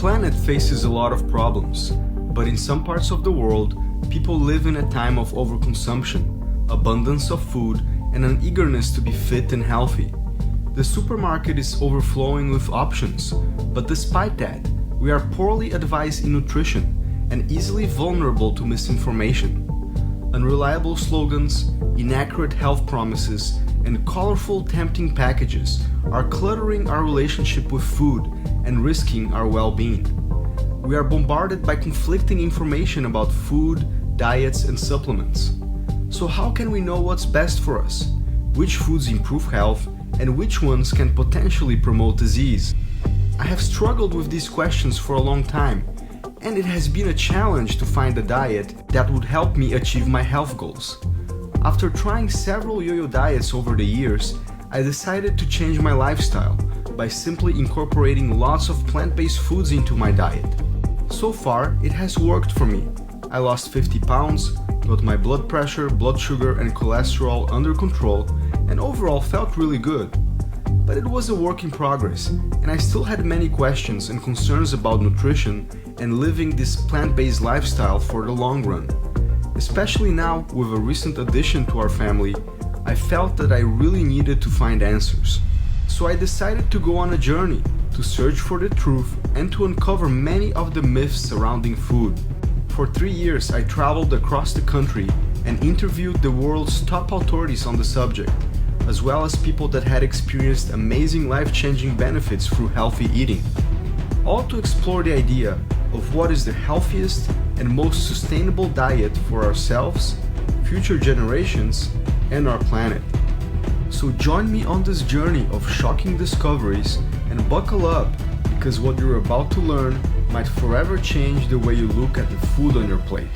planet faces a lot of problems, but in some parts of the world, people live in a time of overconsumption, abundance of food, and an eagerness to be fit and healthy. The supermarket is overflowing with options, but despite that, we are poorly advised in nutrition and easily vulnerable to misinformation. Unreliable slogans, inaccurate health promises, and colorful, tempting packages are cluttering our relationship with food and risking our well-being. We are bombarded by conflicting information about food, diets, and supplements. So how can we know what's best for us? Which foods improve health, and which ones can potentially promote disease? I have struggled with these questions for a long time, and it has been a challenge to find a diet that would help me achieve my health goals. After trying several yo-yo diets over the years, I decided to change my lifestyle by simply incorporating lots of plant-based foods into my diet. So far, it has worked for me. I lost 50 pounds, got my blood pressure, blood sugar, and cholesterol under control, and overall felt really good. But it was a work in progress, and I still had many questions and concerns about nutrition and living this plant-based lifestyle for the long run. Especially now, with a recent addition to our family, I felt that I really needed to find answers. So I decided to go on a journey, to search for the truth and to uncover many of the myths surrounding food. For 3 years, I traveled across the country and interviewed the world's top authorities on the subject, as well as people that had experienced amazing life-changing benefits through healthy eating, all to explore the idea of what is the healthiest and most sustainable diet for ourselves, future generations, and our planet. So join me on this journey of shocking discoveries and buckle up, because what you're about to learn might forever change the way you look at the food on your plate.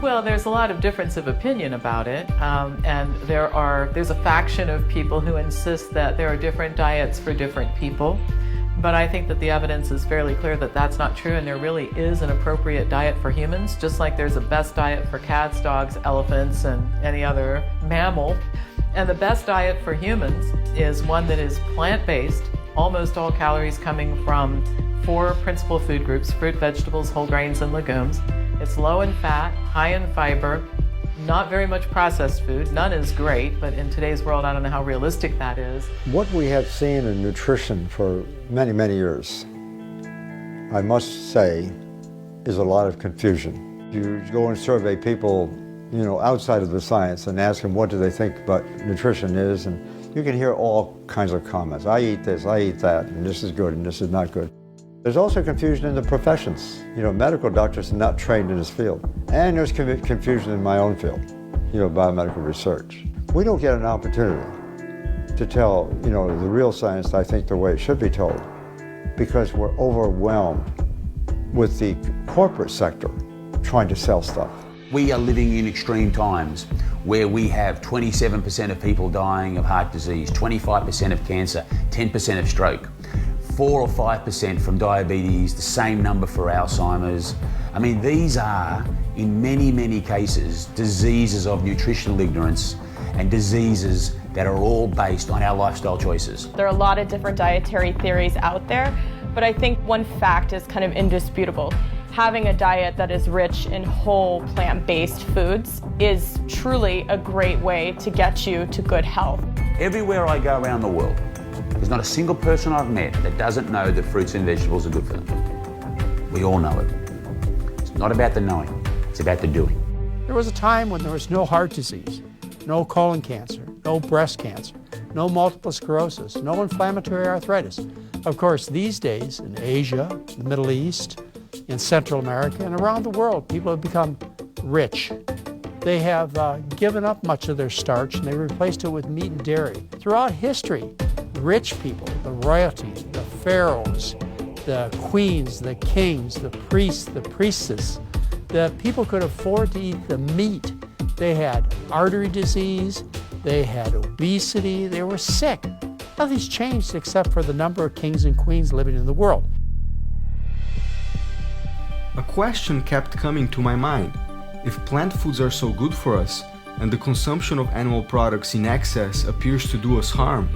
Well, there's a lot of difference of opinion about it, and there's a faction of people who insist that there are different diets for different people. But I think that the evidence is fairly clear that that's not true, and there really is an appropriate diet for humans, just like there's a best diet for cats, dogs, elephants, and any other mammal. And the best diet for humans is one that is plant-based, almost all calories coming from 4 principal food groups: fruit, vegetables, whole grains, and legumes. It's low in fat, high in fiber, not very much processed food. None is great, but in today's world, I don't know how realistic that is. What we have seen in nutrition for many, many years, I must say, is a lot of confusion. You go and survey people, outside of the science and ask them what do they think about nutrition is, and you can hear all kinds of comments. I eat this, I eat that, and this is good and this is not good. There's also confusion in the professions. Medical doctors are not trained in this field. And there's confusion in my own field, biomedical research. We don't get an opportunity to tell, the real science, I think, the way it should be told, because we're overwhelmed with the corporate sector trying to sell stuff. We are living in extreme times where we have 27% of people dying of heart disease, 25% of cancer, 10% of stroke. 4 or 5% from diabetes, the same number for Alzheimer's. I mean, these are, in many, many cases, diseases of nutritional ignorance and diseases that are all based on our lifestyle choices. There are a lot of different dietary theories out there, but I think one fact is kind of indisputable. Having a diet that is rich in whole plant-based foods is truly a great way to get you to good health. Everywhere I go around the world, there's not a single person I've met that doesn't know that fruits and vegetables are good for them. We all know it. It's not about the knowing, it's about the doing. There was a time when there was no heart disease, no colon cancer, no breast cancer, no multiple sclerosis, no inflammatory arthritis. Of course, these days in Asia, the Middle East, in Central America, and around the world, people have become rich. They have given up much of their starch and they replaced it with meat and dairy. Throughout history, rich people, the royalty, the pharaohs, the queens, the kings, the priests, the priestesses, the people could afford to eat the meat. They had artery disease, they had obesity, they were sick. Nothing's changed except for the number of kings and queens living in the world. A question kept coming to my mind. If plant foods are so good for us, and the consumption of animal products in excess appears to do us harm,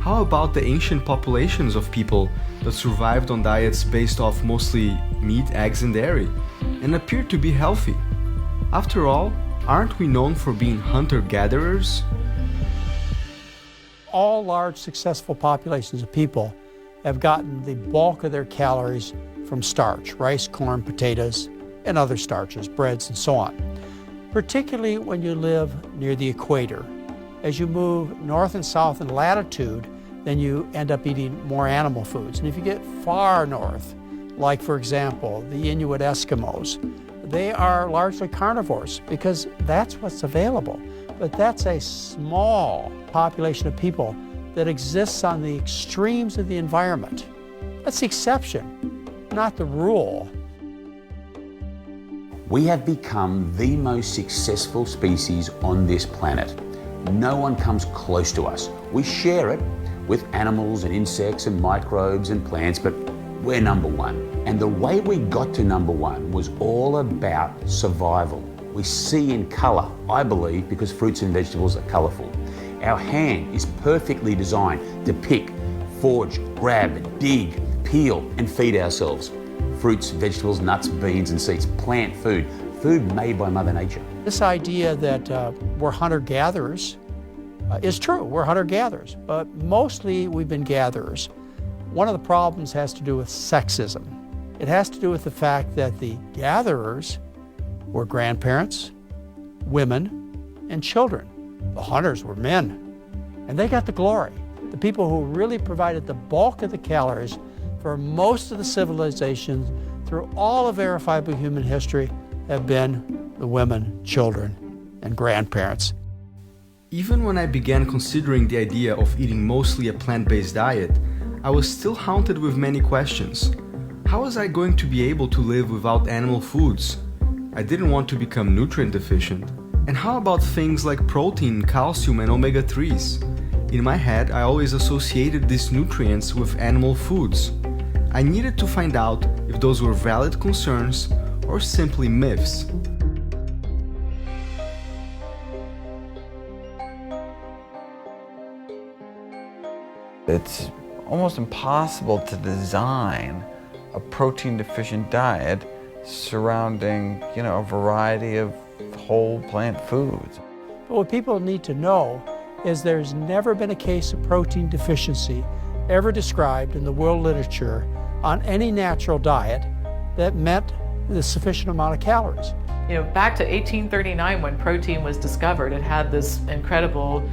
how about the ancient populations of people that survived on diets based off mostly meat, eggs, and dairy, and appeared to be healthy? After all, aren't we known for being hunter-gatherers? All large successful populations of people have gotten the bulk of their calories from starch, rice, corn, potatoes, and other starches, breads, and so on. Particularly when you live near the equator. As you move north and south in latitude, then you end up eating more animal foods. And if you get far north, like for example, the Inuit Eskimos, they are largely carnivores because that's what's available. But that's a small population of people that exists on the extremes of the environment. That's the exception, not the rule. We have become the most successful species on this planet. No one comes close to us. We share it with animals and insects and microbes and plants, but we're number one. And the way we got to number one was all about survival. We see in colour, I believe, because fruits and vegetables are colourful. Our hand is perfectly designed to pick, forage, grab, dig, peel and feed ourselves. Fruits, vegetables, nuts, beans and seeds, plant food, food made by Mother Nature. This idea that we're hunter-gatherers is true, we're hunter-gatherers, but mostly we've been gatherers. One of the problems has to do with sexism. It has to do with the fact that the gatherers were grandparents, women, and children. The hunters were men, and they got the glory. The people who really provided the bulk of the calories for most of the civilizations through all of verifiable human history have been the women, children, and grandparents. Even when I began considering the idea of eating mostly a plant-based diet, I was still haunted with many questions. How was I going to be able to live without animal foods? I didn't want to become nutrient deficient. And how about things like protein, calcium, and omega-3s? In my head, I always associated these nutrients with animal foods. I needed to find out if those were valid concerns or simply myths. It's almost impossible to design a protein-deficient diet surrounding, a variety of whole plant foods. But what people need to know is there's never been a case of protein deficiency ever described in the world literature on any natural diet that met the sufficient amount of calories. Back to 1839 when protein was discovered, it had this incredible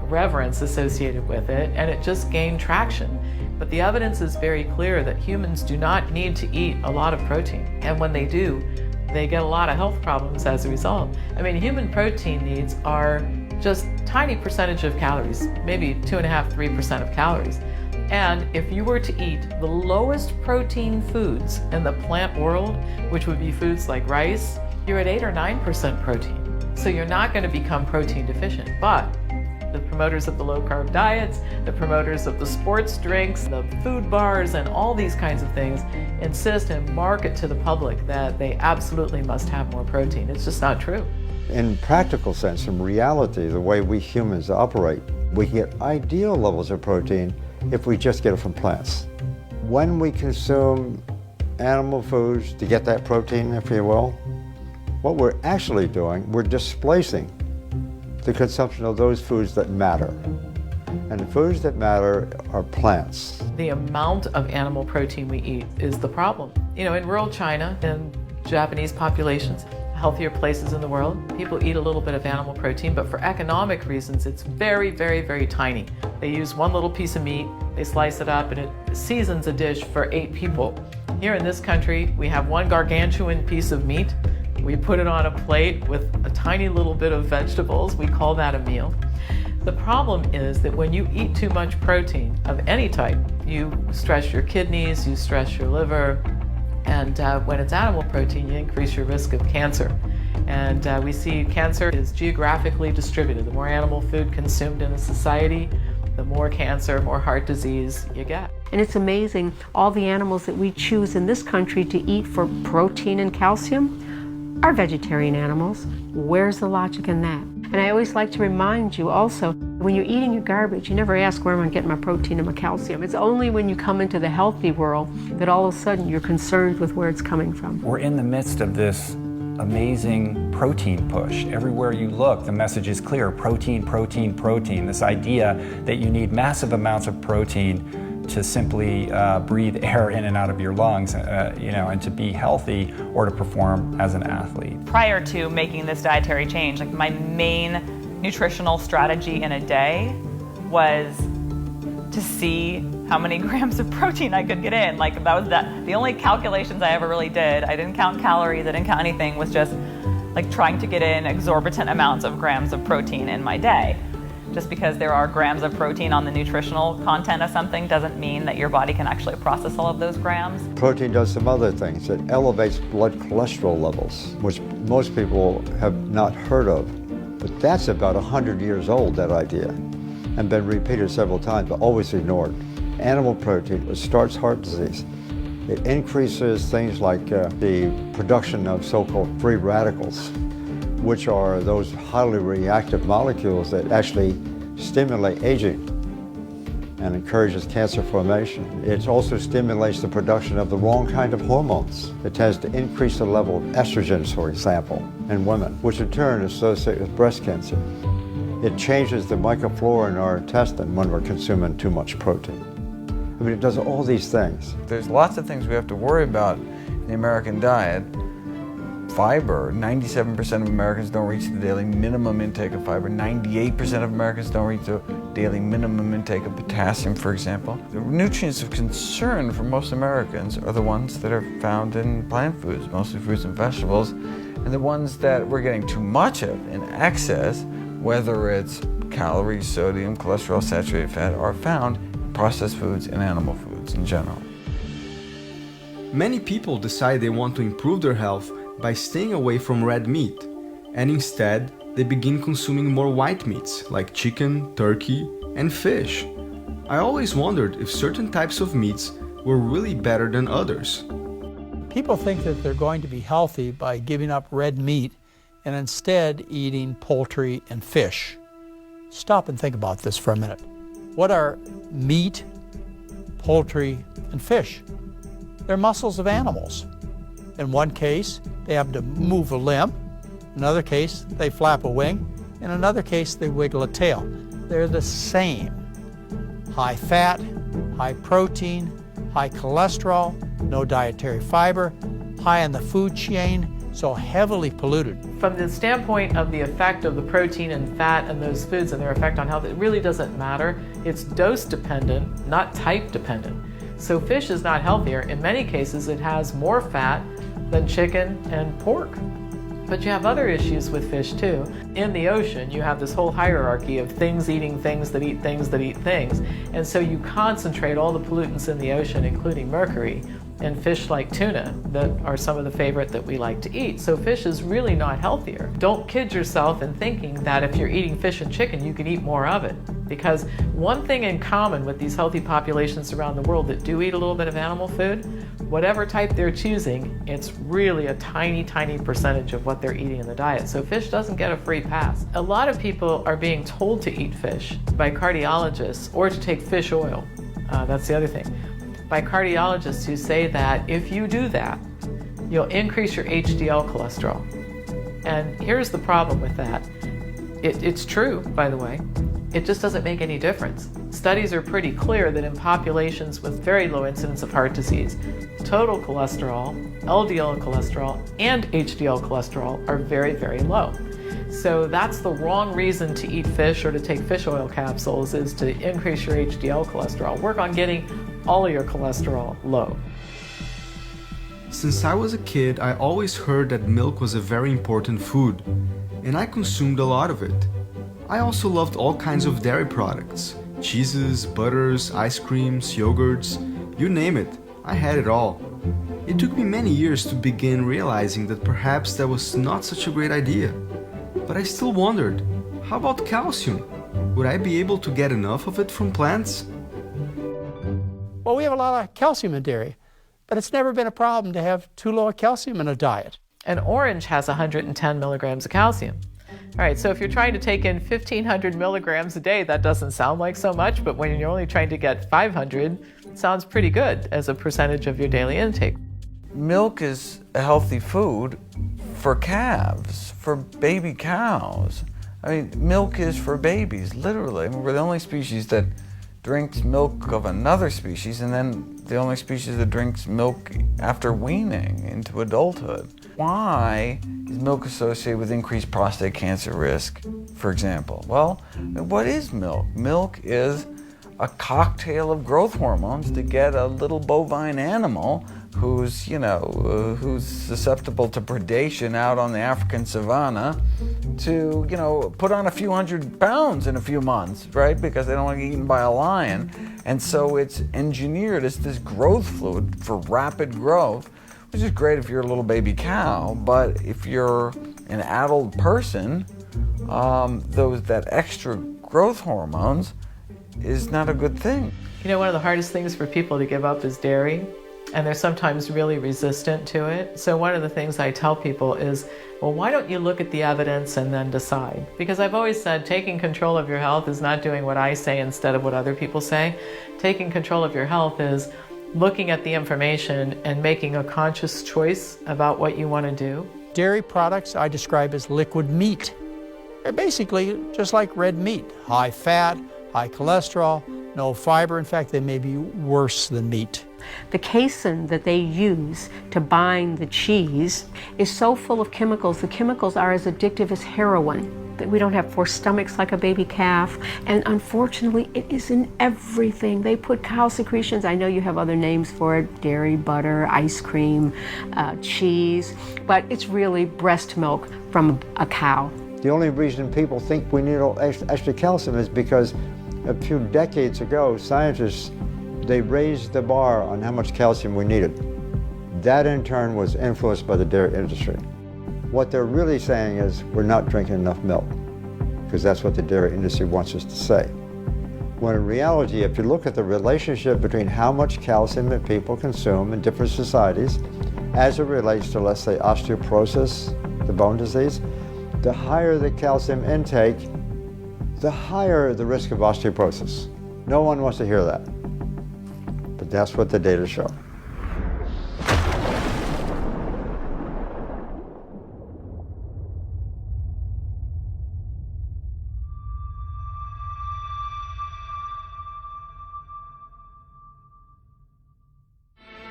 reverence associated with it, and it just gained traction. But the evidence is very clear that humans do not need to eat a lot of protein, and when they do, they get a lot of health problems as a result. Human protein needs are just tiny percentage of calories, maybe 2.5–3% of calories. And if you were to eat the lowest protein foods in the plant world, which would be foods like rice, you're at 8 or 9% protein. So you're not going to become protein deficient. But the promoters of the low-carb diets, the promoters of the sports drinks, the food bars, and all these kinds of things insist and market to the public that they absolutely must have more protein. It's just not true. In practical sense, in reality, the way we humans operate, we get ideal levels of protein if we just get it from plants. When we consume animal foods to get that protein, if you will, what we're actually doing, we're displacing the consumption of those foods that matter. And the foods that matter are plants. The amount of animal protein we eat is the problem. In rural China and Japanese populations, healthier places in the world, people eat a little bit of animal protein, but for economic reasons, it's very, very, very tiny. They use one little piece of meat, they slice it up, and it seasons a dish for 8 people. Here in this country, we have one gargantuan piece of meat. We put it on a plate with a tiny little bit of vegetables. We call that a meal. The problem is that when you eat too much protein of any type, you stress your kidneys, you stress your liver, and when it's animal protein, you increase your risk of cancer. And we see cancer is geographically distributed. The more animal food consumed in a society, the more cancer, more heart disease you get. And it's amazing, all the animals that we choose in this country to eat for protein and calcium are vegetarian animals. Where's the logic in that? And I always like to remind you also, when you're eating your garbage, you never ask where am I getting my protein and my calcium. It's only when you come into the healthy world that all of a sudden you're concerned with where it's coming from. We're in the midst of this amazing protein push. Everywhere you look, the message is clear: protein, protein, protein. This idea that you need massive amounts of protein to simply breathe air in and out of your lungs, and to be healthy or to perform as an athlete. Prior to making this dietary change, like my main nutritional strategy in a day was to see how many grams of protein I could get in. Like that was the only calculations I ever really did. I didn't count calories, I didn't count anything, was just like trying to get in exorbitant amounts of grams of protein in my day. Just because there are grams of protein on the nutritional content of something doesn't mean that your body can actually process all of those grams. Protein does some other things. It elevates blood cholesterol levels, which most people have not heard of. But that's about 100 years old, that idea, and been repeated several times, but always ignored. Animal protein starts heart disease. It increases things like the production of so-called free radicals, which are those highly reactive molecules that actually stimulate aging and encourages cancer formation. It also stimulates the production of the wrong kind of hormones. It tends to increase the level of estrogens, for example, in women, which in turn is associated with breast cancer. It changes the microflora in our intestine when we're consuming too much protein. I mean, it does all these things. There's lots of things we have to worry about in the American diet. Fiber, 97% of Americans don't reach the daily minimum intake of fiber. 98% of Americans don't reach the daily minimum intake of potassium, for example. The nutrients of concern for most Americans are the ones that are found in plant foods, mostly fruits and vegetables, and the ones that we're getting too much of in excess, whether it's calories, sodium, cholesterol, saturated fat, are found in processed foods and animal foods in general. Many people decide they want to improve their health by staying away from red meat, and instead they begin consuming more white meats like chicken, turkey, and fish. I always wondered if certain types of meats were really better than others. People think that they're going to be healthy by giving up red meat and instead eating poultry and fish. Stop and think about this for a minute. What are meat, poultry, and fish? They're muscles of animals. In one case, they have to move a limb. In another case, they flap a wing. In another case, they wiggle a tail. They're the same. High fat, high protein, high cholesterol, no dietary fiber, high in the food chain, so heavily polluted. From the standpoint of the effect of the protein and fat and those foods and their effect on health, it really doesn't matter. It's dose dependent, not type dependent. So fish is not healthier. In many cases, it has more fat than chicken and pork. But you have other issues with fish too. In the ocean, you have this whole hierarchy of things eating things that eat things that eat things. And so you concentrate all the pollutants in the ocean, including mercury, in fish like tuna that are some of the favorite that we like to eat. So fish is really not healthier. Don't kid yourself in thinking that if you're eating fish and chicken, you can eat more of it. Because one thing in common with these healthy populations around the world that do eat a little bit of animal food, whatever type they're choosing, it's really a tiny, tiny percentage of what they're eating in the diet. So fish doesn't get a free pass. A lot of people are being told to eat fish by cardiologists or to take fish oil. That's the other thing. By cardiologists who say that if you do that, you'll increase your HDL cholesterol. And here's the problem with that. It's true, by the way. It just doesn't make any difference. Studies are pretty clear that in populations with very low incidence of heart disease, total cholesterol, LDL cholesterol, and HDL cholesterol are very, very low. So that's the wrong reason to eat fish or to take fish oil capsules, is to increase your HDL cholesterol. Work on getting all of your cholesterol low. Since I was a kid, I always heard that milk was a very important food, and I consumed a lot of it. I also loved all kinds of dairy products, cheeses, butters, ice creams, yogurts, you name it, I had it all. It took me many years to begin realizing that perhaps that was not such a great idea. But I still wondered, how about calcium? Would I be able to get enough of it from plants? Well, we have a lot of calcium in dairy, but it's never been a problem to have too low a calcium in a diet. An orange has 110 milligrams of calcium. All right, so if you're trying to take in 1,500 milligrams a day, that doesn't sound like so much, but when you're only trying to get 500, it sounds pretty good as a percentage of your daily intake. Milk is a healthy food for calves, for baby cows. I mean, milk is for babies, literally. I mean, we're the only species that drinks milk of another species, and then the only species that drinks milk after weaning into adulthood. Why is milk associated with increased prostate cancer risk, for example? Well, what is milk? Milk is a cocktail of growth hormones to get a little bovine animal who's susceptible to predation out on the African savanna to, put on a few hundred pounds in a few months, right? Because they don't want to get eaten by a lion. And so it's engineered as this growth fluid for rapid growth, which is great if you're a little baby cow, but if you're an adult person, that extra growth hormones is not a good thing. One of the hardest things for people to give up is dairy, and they're sometimes really resistant to it. So one of the things I tell people is, well, why don't you look at the evidence and then decide? Because I've always said taking control of your health is not doing what I say instead of what other people say. Taking control of your health is looking at the information and making a conscious choice about what you want to do. Dairy products I describe as liquid meat. They're basically just like red meat, high fat, high cholesterol, no fiber. In fact, they may be worse than meat. The casein that they use to bind the cheese is so full of chemicals. The chemicals are as addictive as heroin. That we don't have four stomachs like a baby calf, and unfortunately it is in everything. They put cow secretions, I know you have other names for it, dairy, butter, ice cream, cheese, but it's really breast milk from a cow. The only reason people think we need extra calcium is because a few decades ago, scientists, they raised the bar on how much calcium we needed. That in turn was influenced by the dairy industry. What they're really saying is we're not drinking enough milk, because that's what the dairy industry wants us to say. When in reality, if you look at the relationship between how much calcium that people consume in different societies as it relates to, let's say, osteoporosis, the bone disease, the higher the calcium intake, the higher the risk of osteoporosis. No one wants to hear that, but that's what the data show.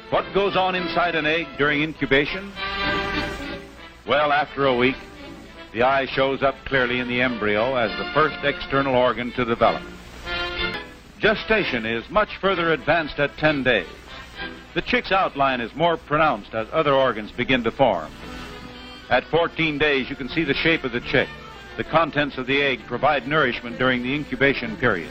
What goes on inside an egg during incubation? Well, after a week, the eye shows up clearly in the embryo as the first external organ to develop. Gestation is much further advanced at 10 days. The chick's outline is more pronounced as other organs begin to form. At 14 days, you can see the shape of the chick. The contents of the egg provide nourishment during the incubation period.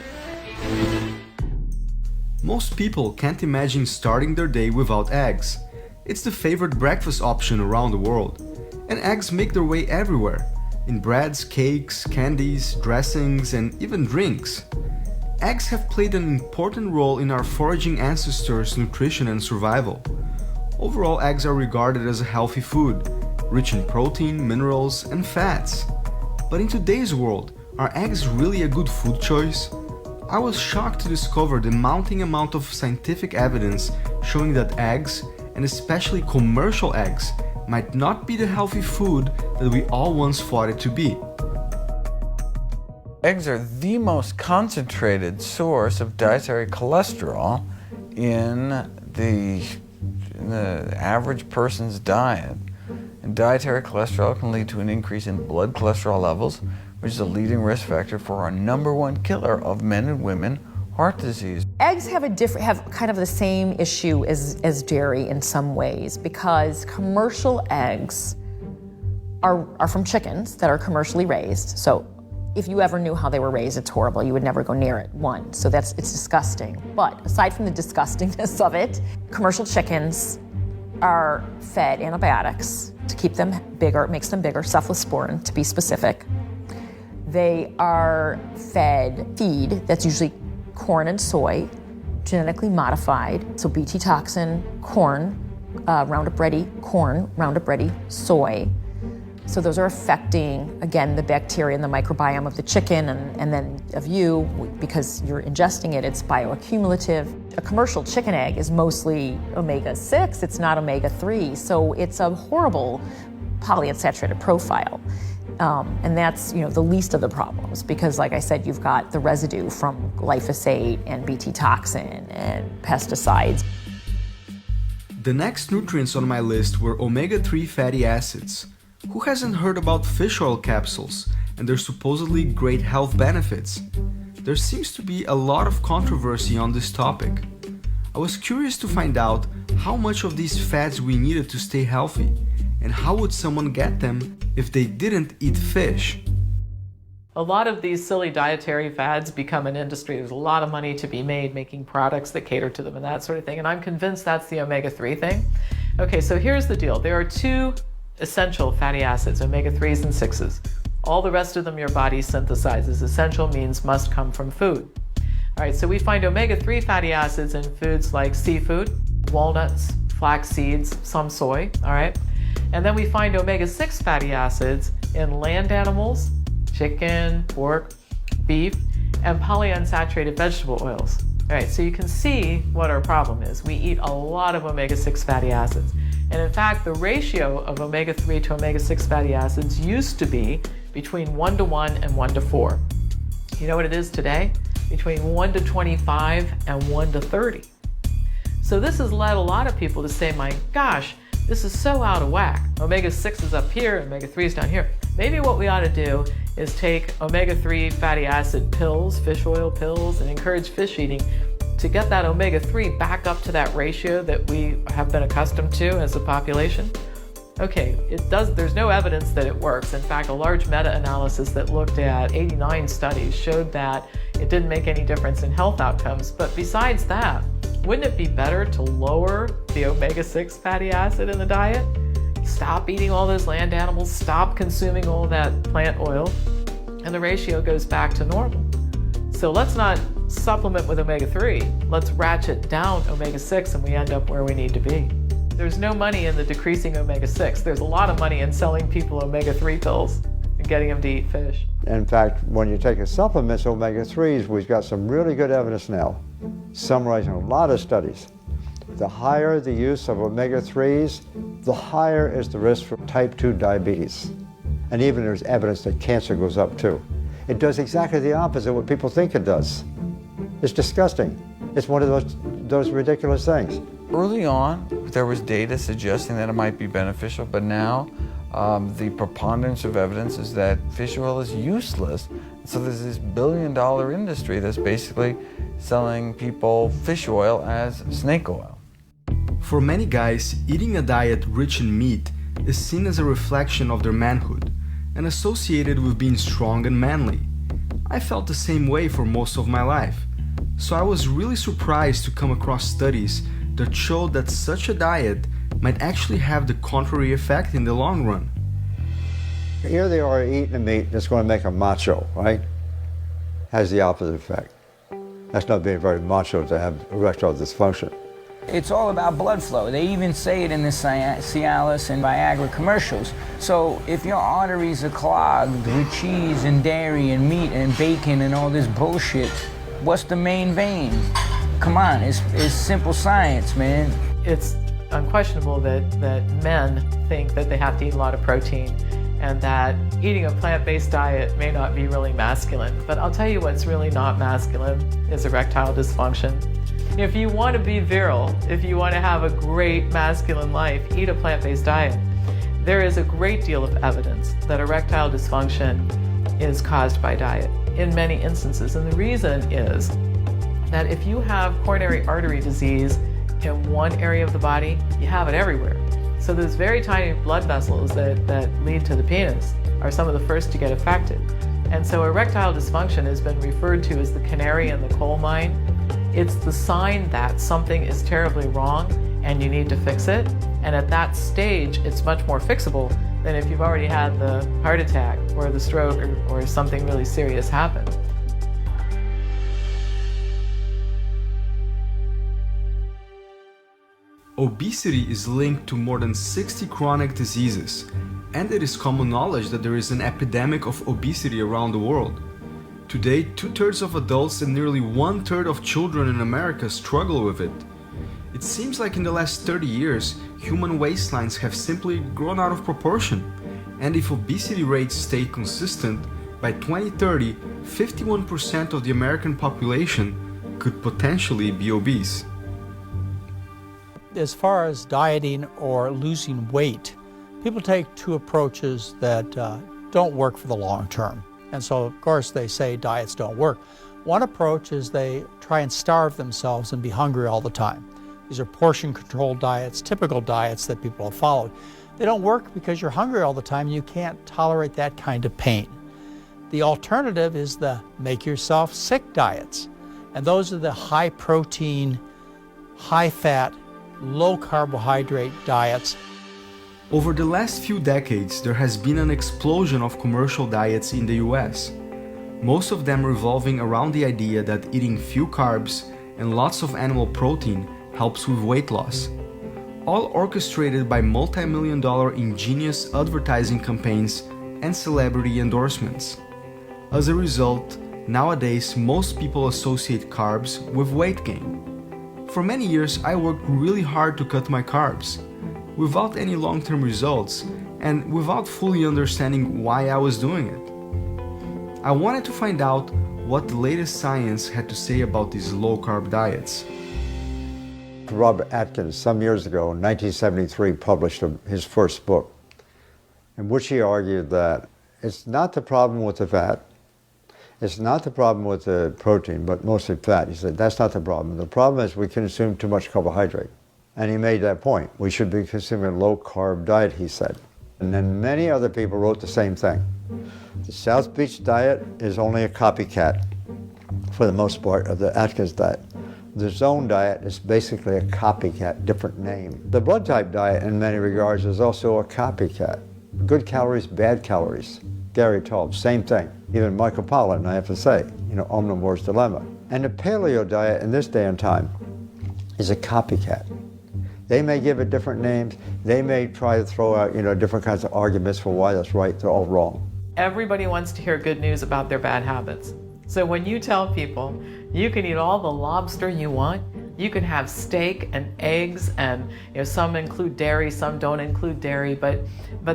Most people can't imagine starting their day without eggs. It's the favorite breakfast option around the world. And eggs make their way everywhere, in breads, cakes, candies, dressings, and even drinks. Eggs have played an important role in our foraging ancestors' nutrition and survival. Overall, eggs are regarded as a healthy food, rich in protein, minerals, and fats. But in today's world, are eggs really a good food choice? I was shocked to discover the mounting amount of scientific evidence showing that eggs, and especially commercial eggs, might not be the healthy food that we all once thought it to be. Eggs are the most concentrated source of dietary cholesterol in the average person's diet. And dietary cholesterol can lead to an increase in blood cholesterol levels, which is a leading risk factor for our #1 killer of men and women, heart disease. Eggs have kind of the same issue as dairy in some ways, because commercial eggs are from chickens that are commercially raised. So if you ever knew how they were raised, it's horrible. You would never go near it, one. So it's disgusting. But aside from the disgustingness of it, commercial chickens are fed antibiotics to keep them bigger, it makes them bigger, cephalosporin to be specific. They are fed feed that's usually corn and soy, genetically modified, so Bt toxin, corn, Roundup Ready corn, Roundup Ready soy. So those are affecting, again, the bacteria and the microbiome of the chicken and then of you, because you're ingesting it, it's bioaccumulative. A commercial chicken egg is mostly omega-6, it's not omega-3, so it's a horrible polyunsaturated profile. And that's, the least of the problems, because like I said, you've got the residue from glyphosate and Bt toxin and pesticides. The next nutrients on my list were omega-3 fatty acids. Who hasn't heard about fish oil capsules and their supposedly great health benefits? There seems to be a lot of controversy on this topic. I was curious to find out how much of these fats we needed to stay healthy, and how would someone get them if they didn't eat fish? A lot of these silly dietary fads become an industry. There's a lot of money to be made making products that cater to them and that sort of thing, and I'm convinced that's the omega-3 thing. Okay, so here's the deal. There are two essential fatty acids, omega-3s and 6s. All the rest of them your body synthesizes. Essential means must come from food. All right, so we find omega-3 fatty acids in foods like seafood, walnuts, flax seeds, some soy, all right? And then we find omega-6 fatty acids in land animals, chicken, pork, beef, and polyunsaturated vegetable oils. All right, so you can see what our problem is. We eat a lot of omega-6 fatty acids. And in fact, the ratio of omega-3 to omega-6 fatty acids used to be between 1:1 and 1:4. You know what it is today? Between 1:25 and 1:30. So this has led a lot of people to say, my gosh, this is so out of whack. Omega-6 is up here, omega-3 is down here. Maybe what we ought to do is take omega-3 fatty acid pills, fish oil pills, and encourage fish eating to get that omega-3 back up to that ratio that we have been accustomed to as a population. Okay, there's no evidence that it works. In fact, a large meta-analysis that looked at 89 studies showed that it didn't make any difference in health outcomes. But besides that, wouldn't it be better to lower the omega-6 fatty acid in the diet? Stop eating all those land animals, stop consuming all that plant oil, and the ratio goes back to normal. So let's not supplement with omega-3, let's ratchet down omega-6 and we end up where we need to be. There's no money in the decreasing omega-6. There's a lot of money in selling people omega-3 pills and getting them to eat fish. In fact, when you take a supplement, omega-3s, we've got some really good evidence now, summarizing a lot of studies. The higher the use of omega-3s, the higher is the risk for type 2 diabetes. And even there's evidence that cancer goes up too. It does exactly the opposite of what people think it does. It's disgusting. It's one of those ridiculous things. Early on, there was data suggesting that it might be beneficial, but now the preponderance of evidence is that fish oil is useless. So there's this billion-dollar industry that's basically selling people fish oil as snake oil. For many guys, eating a diet rich in meat is seen as a reflection of their manhood and associated with being strong and manly. I felt the same way for most of my life, so I was really surprised to come across studies that showed that such a diet might actually have the contrary effect in the long run. Here they are eating a meat that's going to make them macho, right? Has the opposite effect. That's not being very macho to have erectile dysfunction. It's all about blood flow. They even say it in the Cialis and Viagra commercials. So if your arteries are clogged with cheese and dairy and meat and bacon and all this bullshit, what's the main vein? Come on, it's simple science, man. It's unquestionable that men think that they have to eat a lot of protein and that eating a plant-based diet may not be really masculine. But I'll tell you what's really not masculine is erectile dysfunction. If you want to be virile, if you want to have a great masculine life, eat a plant-based diet. There is a great deal of evidence that erectile dysfunction is caused by diet in many instances. And the reason is that if you have coronary artery disease in one area of the body, you have it everywhere. So those very tiny blood vessels that lead to the penis are some of the first to get affected. And so erectile dysfunction has been referred to as the canary in the coal mine. It's the sign that something is terribly wrong and you need to fix it. And at that stage, it's much more fixable than if you've already had the heart attack or the stroke or something really serious happen. Obesity is linked to more than 60 chronic diseases, and it is common knowledge that there is an epidemic of obesity around the world. Today, 2/3 of adults and nearly 1/3 of children in America struggle with it. It seems like in the last 30 years, human waistlines have simply grown out of proportion, and if obesity rates stay consistent, by 2030, 51% of the American population could potentially be obese. As far as dieting or losing weight, people take two approaches that don't work for the long term. And so, of course, they say diets don't work. One approach is they try and starve themselves and be hungry all the time. These are portion-controlled diets, typical diets that people have followed. They don't work because you're hungry all the time and you can't tolerate that kind of pain. The alternative is the make yourself sick diets. And those are the high-protein, high-fat, low carbohydrate diets. Over the last few decades, there has been an explosion of commercial diets in the US, most of them revolving around the idea that eating few carbs and lots of animal protein helps with weight loss, all orchestrated by multi-million-dollar ingenious advertising campaigns and celebrity endorsements. As a result, nowadays most people associate carbs with weight gain. For many years, I worked really hard to cut my carbs, without any long-term results and without fully understanding why I was doing it. I wanted to find out what the latest science had to say about these low-carb diets. Robert Atkins, some years ago, in 1973, published his first book, in which he argued that it's not the problem with the fat, it's not the problem with the protein, but mostly fat. He said, that's not the problem. The problem is we consume too much carbohydrate. And he made that point. We should be consuming a low-carb diet, he said. And then many other people wrote the same thing. The South Beach diet is only a copycat, for the most part, of the Atkins diet. The Zone diet is basically a copycat, different name. The blood type diet, in many regards, is also a copycat. Good calories, bad calories. Gary Taub, same thing. Even Michael Pollan, I have to say, omnivore's dilemma. And the paleo diet in this day and time is a copycat. They may give it different names. They may try to throw out, different kinds of arguments for why that's right. They're all wrong. Everybody wants to hear good news about their bad habits. So when you tell people you can eat all the lobster you want, you can have steak and eggs, and some include dairy, some don't include dairy, but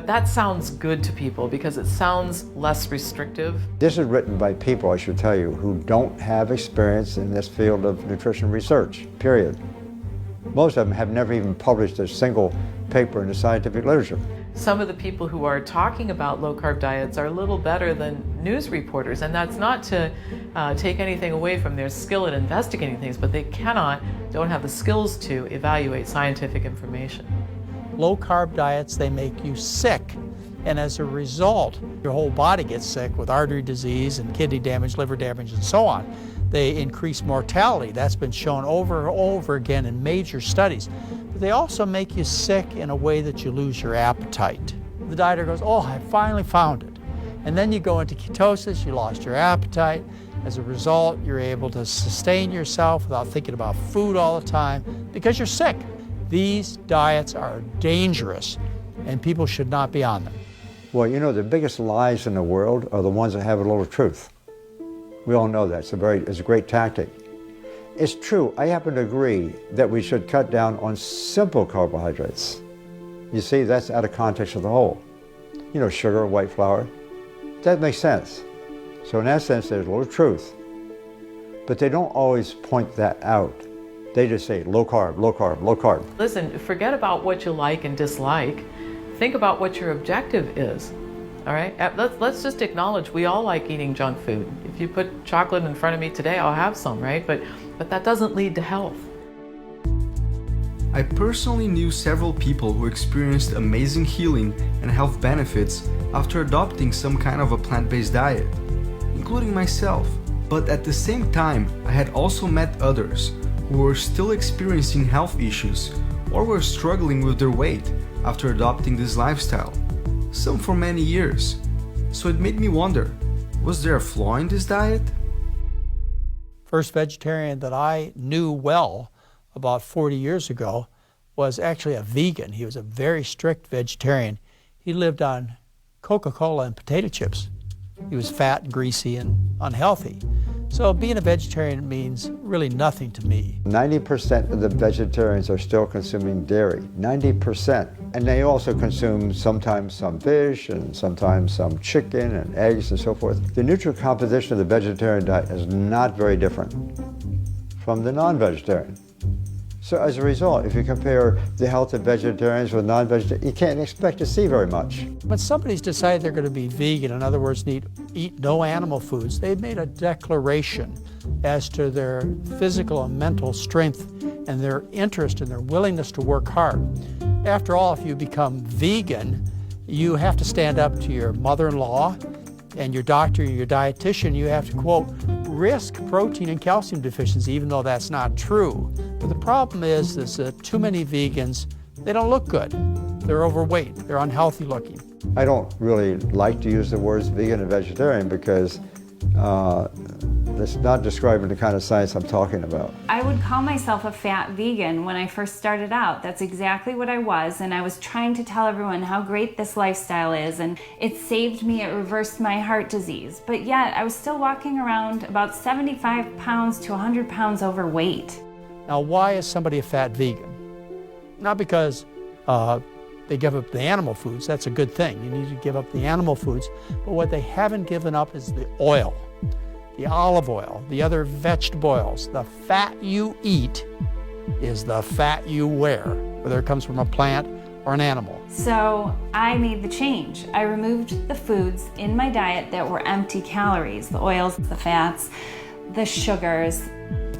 that sounds good to people because it sounds less restrictive. This is written by people, I should tell you, who don't have experience in this field of nutrition research, period. Most of them have never even published a single paper in the scientific literature. Some of the people who are talking about low-carb diets are a little better than news reporters, and that's not to take anything away from their skill at investigating things, but they don't have the skills to evaluate scientific information. Low-carb diets, they make you sick, and as a result, your whole body gets sick with artery disease and kidney damage, liver damage, and so on. They increase mortality. That's been shown over and over again in major studies. But they also make you sick in a way that you lose your appetite. The dieter goes, oh, I finally found it. And then you go into ketosis, you lost your appetite. As a result, you're able to sustain yourself without thinking about food all the time because you're sick. These diets are dangerous, and people should not be on them. Well, the biggest lies in the world are the ones that have a little truth. We all know that. It's a great tactic. It's true, I happen to agree that we should cut down on simple carbohydrates. You see, that's out of context of the whole. Sugar, white flour. That makes sense. So in that sense, there's a little truth. But they don't always point that out. They just say low carb, low carb, low carb. Listen, forget about what you like and dislike. Think about what your objective is. All right, let's just acknowledge we all like eating junk food. If you put chocolate in front of me today, I'll have some, right? But that doesn't lead to health. I personally knew several people who experienced amazing healing and health benefits after adopting some kind of a plant-based diet, including myself. But at the same time, I had also met others who were still experiencing health issues, or were struggling with their weight after adopting this lifestyle, some for many years. So it made me wonder, was there a flaw in this diet? First vegetarian that I knew well about 40 years ago was actually a vegan. He was a very strict vegetarian. He lived on Coca-Cola and potato chips. He was fat and greasy and unhealthy. So being a vegetarian means really nothing to me. 90% of the vegetarians are still consuming dairy, 90%. And they also consume sometimes some fish and sometimes some chicken and eggs and so forth. The nutrient composition of the vegetarian diet is not very different from the non-vegetarian. So as a result, if you compare the health of vegetarians with non-vegetarians, you can't expect to see very much. When somebody's decided they're going to be vegan, in other words, eat no animal foods, they've made a declaration as to their physical and mental strength and their interest and their willingness to work hard. After all, if you become vegan, you have to stand up to your mother-in-law and your doctor and your dietitian. You have to, quote, risk protein and calcium deficiency, even though that's not true. But the problem is that too many vegans, they don't look good. They're overweight, they're unhealthy looking. I don't really like to use the words vegan and vegetarian because it's not describing the kind of science I'm talking about. I would call myself a fat vegan when I first started out. That's exactly what I was, and I was trying to tell everyone how great this lifestyle is, and it saved me, it reversed my heart disease. But yet, I was still walking around about 75 pounds to 100 pounds overweight. Now, why is somebody a fat vegan? Not because they give up the animal foods. That's a good thing. You need to give up the animal foods. But what they haven't given up is the oil, the olive oil, the other vegetable oils. The fat you eat is the fat you wear, whether it comes from a plant or an animal. So I made the change. I removed the foods in my diet that were empty calories, the oils, the fats, the sugars,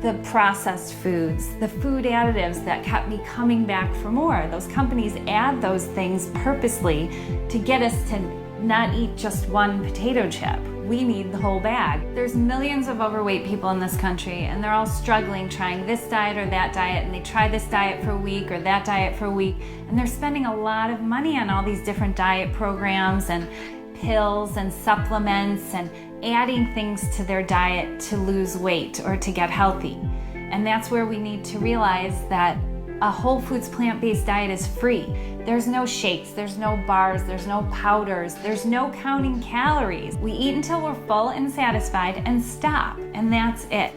the processed foods, the food additives that kept me coming back for more. Those companies add those things purposely to get us to not eat just one potato chip. We need the whole bag. There's millions of overweight people in this country, and they're all struggling trying this diet or that diet, and they try this diet for a week or that diet for a week, and they're spending a lot of money on all these different diet programs and pills and supplements and adding things to their diet to lose weight or to get healthy. And that's where we need to realize that a whole foods plant-based diet is free. There's no shakes, there's no bars, there's no powders, there's no counting calories. We eat until we're full and satisfied and stop, and that's it.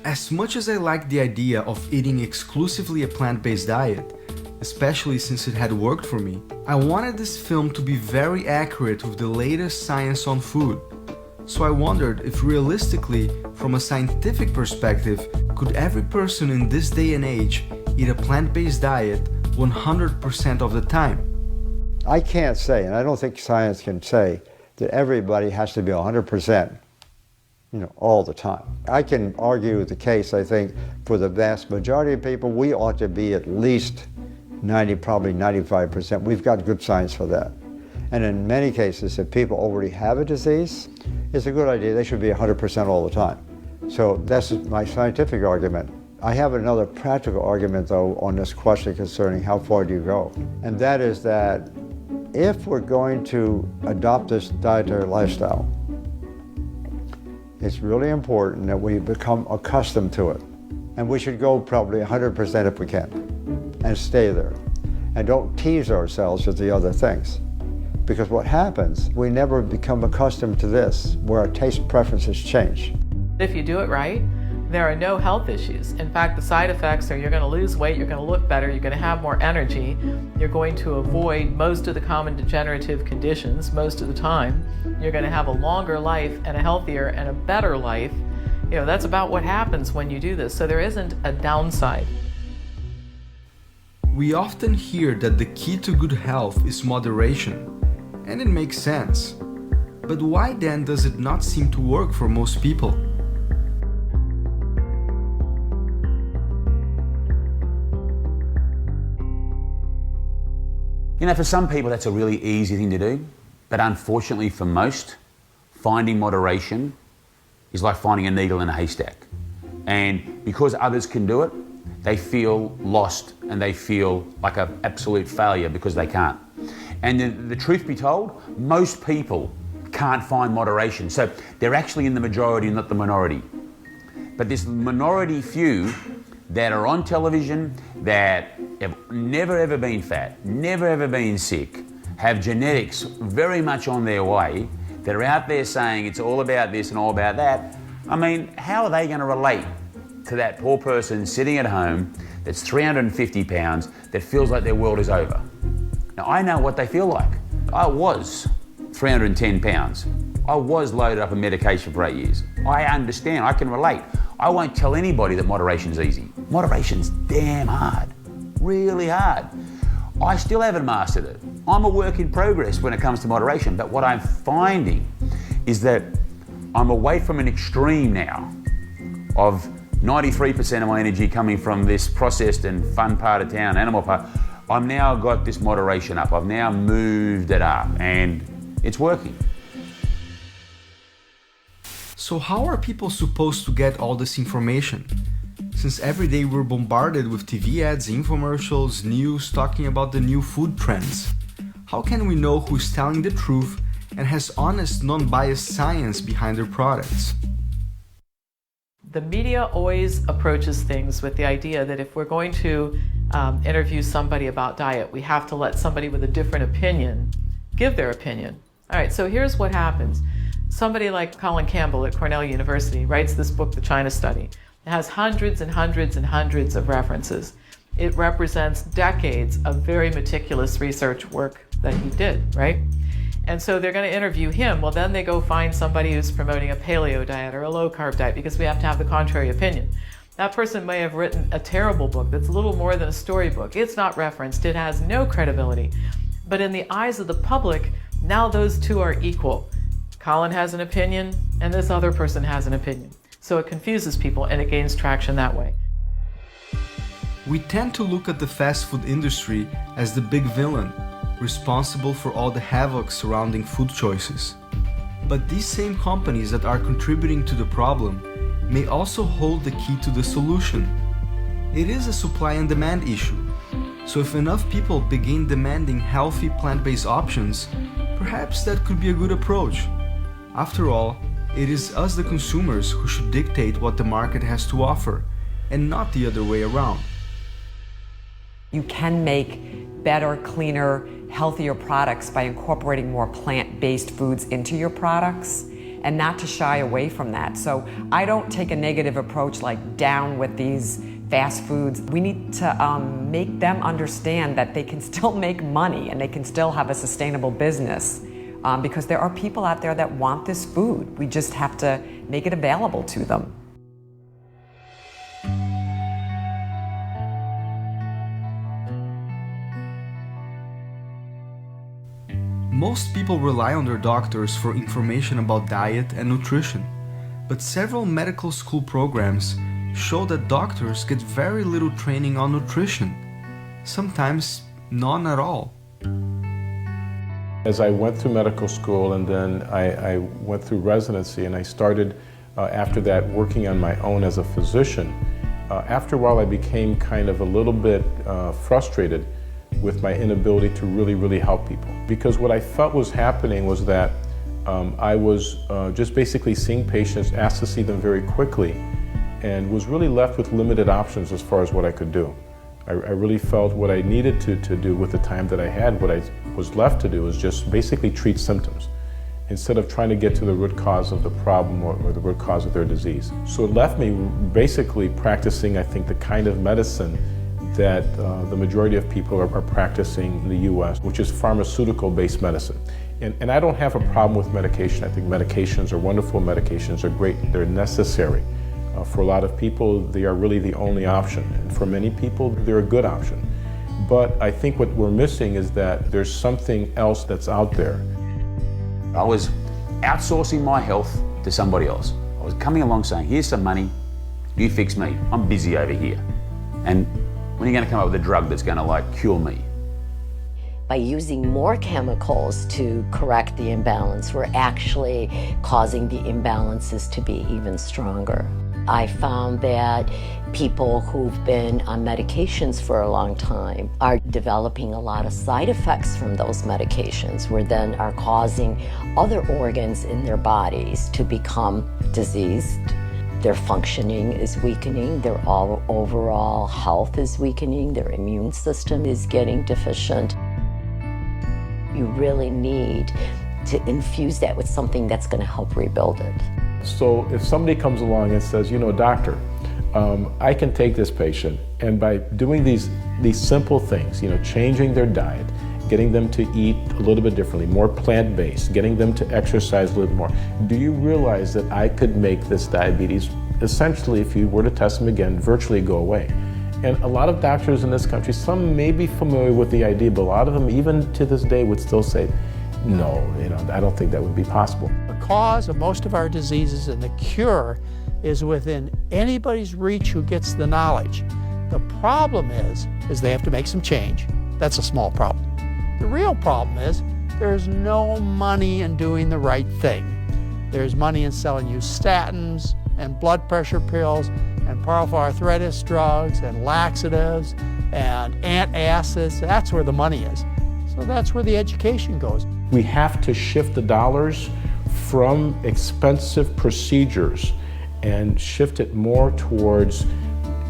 As much as I like the idea of eating exclusively a plant-based diet, especially since it had worked for me, I wanted this film to be very accurate with the latest science on food. So I wondered if realistically, from a scientific perspective, could every person in this day and age eat a plant-based diet 100% of the time? I can't say, and I don't think science can say, that everybody has to be 100%, all the time. I can argue the case, I think, for the vast majority of people, we ought to be at least 90, probably 95%. We've got good science for that. And in many cases, if people already have a disease, it's a good idea. They should be 100% all the time. So that's my scientific argument. I have another practical argument, though, on this question concerning how far do you go. And that is that if we're going to adopt this dietary lifestyle, it's really important that we become accustomed to it. And we should go probably 100% if we can, and stay there. And don't tease ourselves with the other things. Because what happens, we never become accustomed to this, where our taste preferences change. If you do it right, there are no health issues. In fact, the side effects are you're going to lose weight, you're going to look better, you're going to have more energy, you're going to avoid most of the common degenerative conditions most of the time, you're going to have a longer life and a healthier and a better life. That's about what happens when you do this. So there isn't a downside. We often hear that the key to good health is moderation. And it makes sense. But why then does it not seem to work for most people? For some people that's a really easy thing to do, but unfortunately for most, finding moderation is like finding a needle in a haystack. And because others can do it, they feel lost and they feel like an absolute failure because they can't. And the truth be told, most people can't find moderation. So they're actually in the majority, not the minority. But this minority few that are on television, that have never ever been fat, never ever been sick, have genetics very much on their way, that are out there saying it's all about this and all about that, I mean, how are they going to relate to that poor person sitting at home that's 350 pounds that feels like their world is over? Now, I know what they feel like. I was 310 pounds. I was loaded up on medication for 8 years. I understand, I can relate. I won't tell anybody that moderation's easy. Moderation's damn hard, really hard. I still haven't mastered it. I'm a work in progress when it comes to moderation, but what I'm finding is that I'm away from an extreme now of 93% of my energy coming from this processed and fun part of town, animal part. I've now got this moderation up. I've now moved it up and it's working. So how are people supposed to get all this information? Since every day we're bombarded with TV ads, infomercials, news talking about the new food trends. How can we know who's telling the truth and has honest, non-biased science behind their products? The media always approaches things with the idea that if we're going to interview somebody about diet, we have to let somebody with a different opinion give their opinion. All right, so here's what happens. Somebody like Colin Campbell at Cornell University writes this book, The China Study. It has hundreds and hundreds and hundreds of references. It represents decades of very meticulous research work that he did, right? And so they're going to interview him. Well, then they go find somebody who's promoting a paleo diet or a low-carb diet because we have to have the contrary opinion. That person may have written a terrible book that's a little more than a storybook. It's not referenced. It has no credibility. But in the eyes of the public, now those two are equal. Colin has an opinion, and this other person has an opinion. So it confuses people, and it gains traction that way. We tend to look at the fast food industry as the big villain, responsible for all the havoc surrounding food choices. But these same companies that are contributing to the problem may also hold the key to the solution. It is a supply and demand issue. So if enough people begin demanding healthy plant-based options, perhaps that could be a good approach. After all, it is us, the consumers, who should dictate what the market has to offer, and not the other way around. You can make better, cleaner, healthier products by incorporating more plant-based foods into your products, and not to shy away from that. So I don't take a negative approach like down with these fast foods. We need to make them understand that they can still make money and they can still have a sustainable business. Because there are people out there that want this food. We just have to make it available to them. Most people rely on their doctors for information about diet and nutrition, but several medical school programs show that doctors get very little training on nutrition, sometimes none at all. As I went through medical school and then I went through residency and I started after that working on my own as a physician, after a while I became kind of a little bit frustrated with my inability to really help people. Because what I felt was happening was that I was just basically seeing patients, asked to see them very quickly, and was really left with limited options as far as what I could do. I really felt what I needed to do with the time that I had, what I was left to do was just basically treat symptoms instead of trying to get to the root cause of the problem or the root cause of their disease. So it left me basically practicing, I think, the kind of medicine that the majority of people are practicing in the US, which is pharmaceutical-based medicine. And I don't have a problem with medication. I think medications are wonderful, medications are great, they're necessary. For a lot of people, they are really the only option. And for many people, they're a good option. But I think what we're missing is that there's something else that's out there. I was outsourcing my health to somebody else. I was coming along saying, here's some money, you fix me, I'm busy over here. And when are you going to come up with a drug that's going to cure me? By using more chemicals to correct the imbalance, we're actually causing the imbalances to be even stronger. I found that people who've been on medications for a long time are developing a lot of side effects from those medications, where then are causing other organs in their bodies to become diseased. Their functioning is weakening, their overall health is weakening, their immune system is getting deficient. You really need to infuse that with something that's going to help rebuild it. So if somebody comes along and says, you know, doctor, I can take this patient, and by doing these simple things, you know, changing their diet, getting them to eat a little bit differently, more plant-based, getting them to exercise a little more, do you realize that I could make this diabetes, essentially, if you were to test them again, virtually go away? And a lot of doctors in this country, some may be familiar with the idea, but a lot of them, even to this day, would still say, no, you know, I don't think that would be possible. The cause of most of our diseases and the cure is within anybody's reach who gets the knowledge. The problem is they have to make some change. That's a small problem. The real problem is there's no money in doing the right thing. There's money in selling you statins and blood pressure pills and powerful arthritis drugs and laxatives and antacids. That's where the money is. So that's where the education goes. We have to shift the dollars from expensive procedures and shift it more towards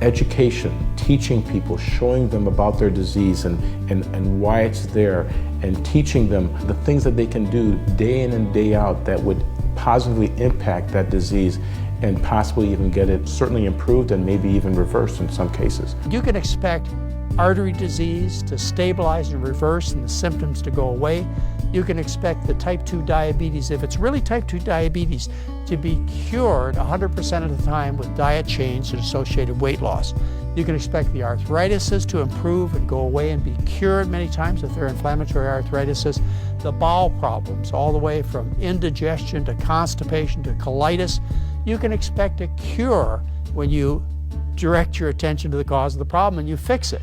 education, teaching people, showing them about their disease and why it's there, and teaching them the things that they can do day in and day out that would positively impact that disease and possibly even get it certainly improved and maybe even reversed in some cases. You can expect artery disease to stabilize and reverse and the symptoms to go away. You can expect the type 2 diabetes, if it's really type 2 diabetes, to be cured 100% of the time with diet change and associated weight loss. You can expect the arthritises to improve and go away and be cured many times if they're inflammatory arthritises. The bowel problems, all the way from indigestion to constipation to colitis, you can expect a cure when you direct your attention to the cause of the problem and you fix it.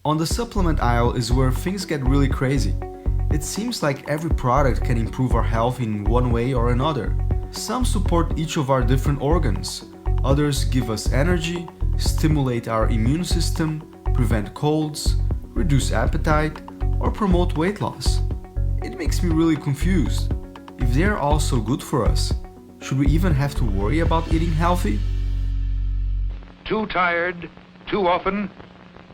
On the supplement aisle is where things get really crazy. It seems like every product can improve our health in one way or another. Some support each of our different organs. Others give us energy, stimulate our immune system, prevent colds, reduce appetite, or promote weight loss. It makes me really confused. If they're all so good for us, should we even have to worry about eating healthy? Too tired? Too often?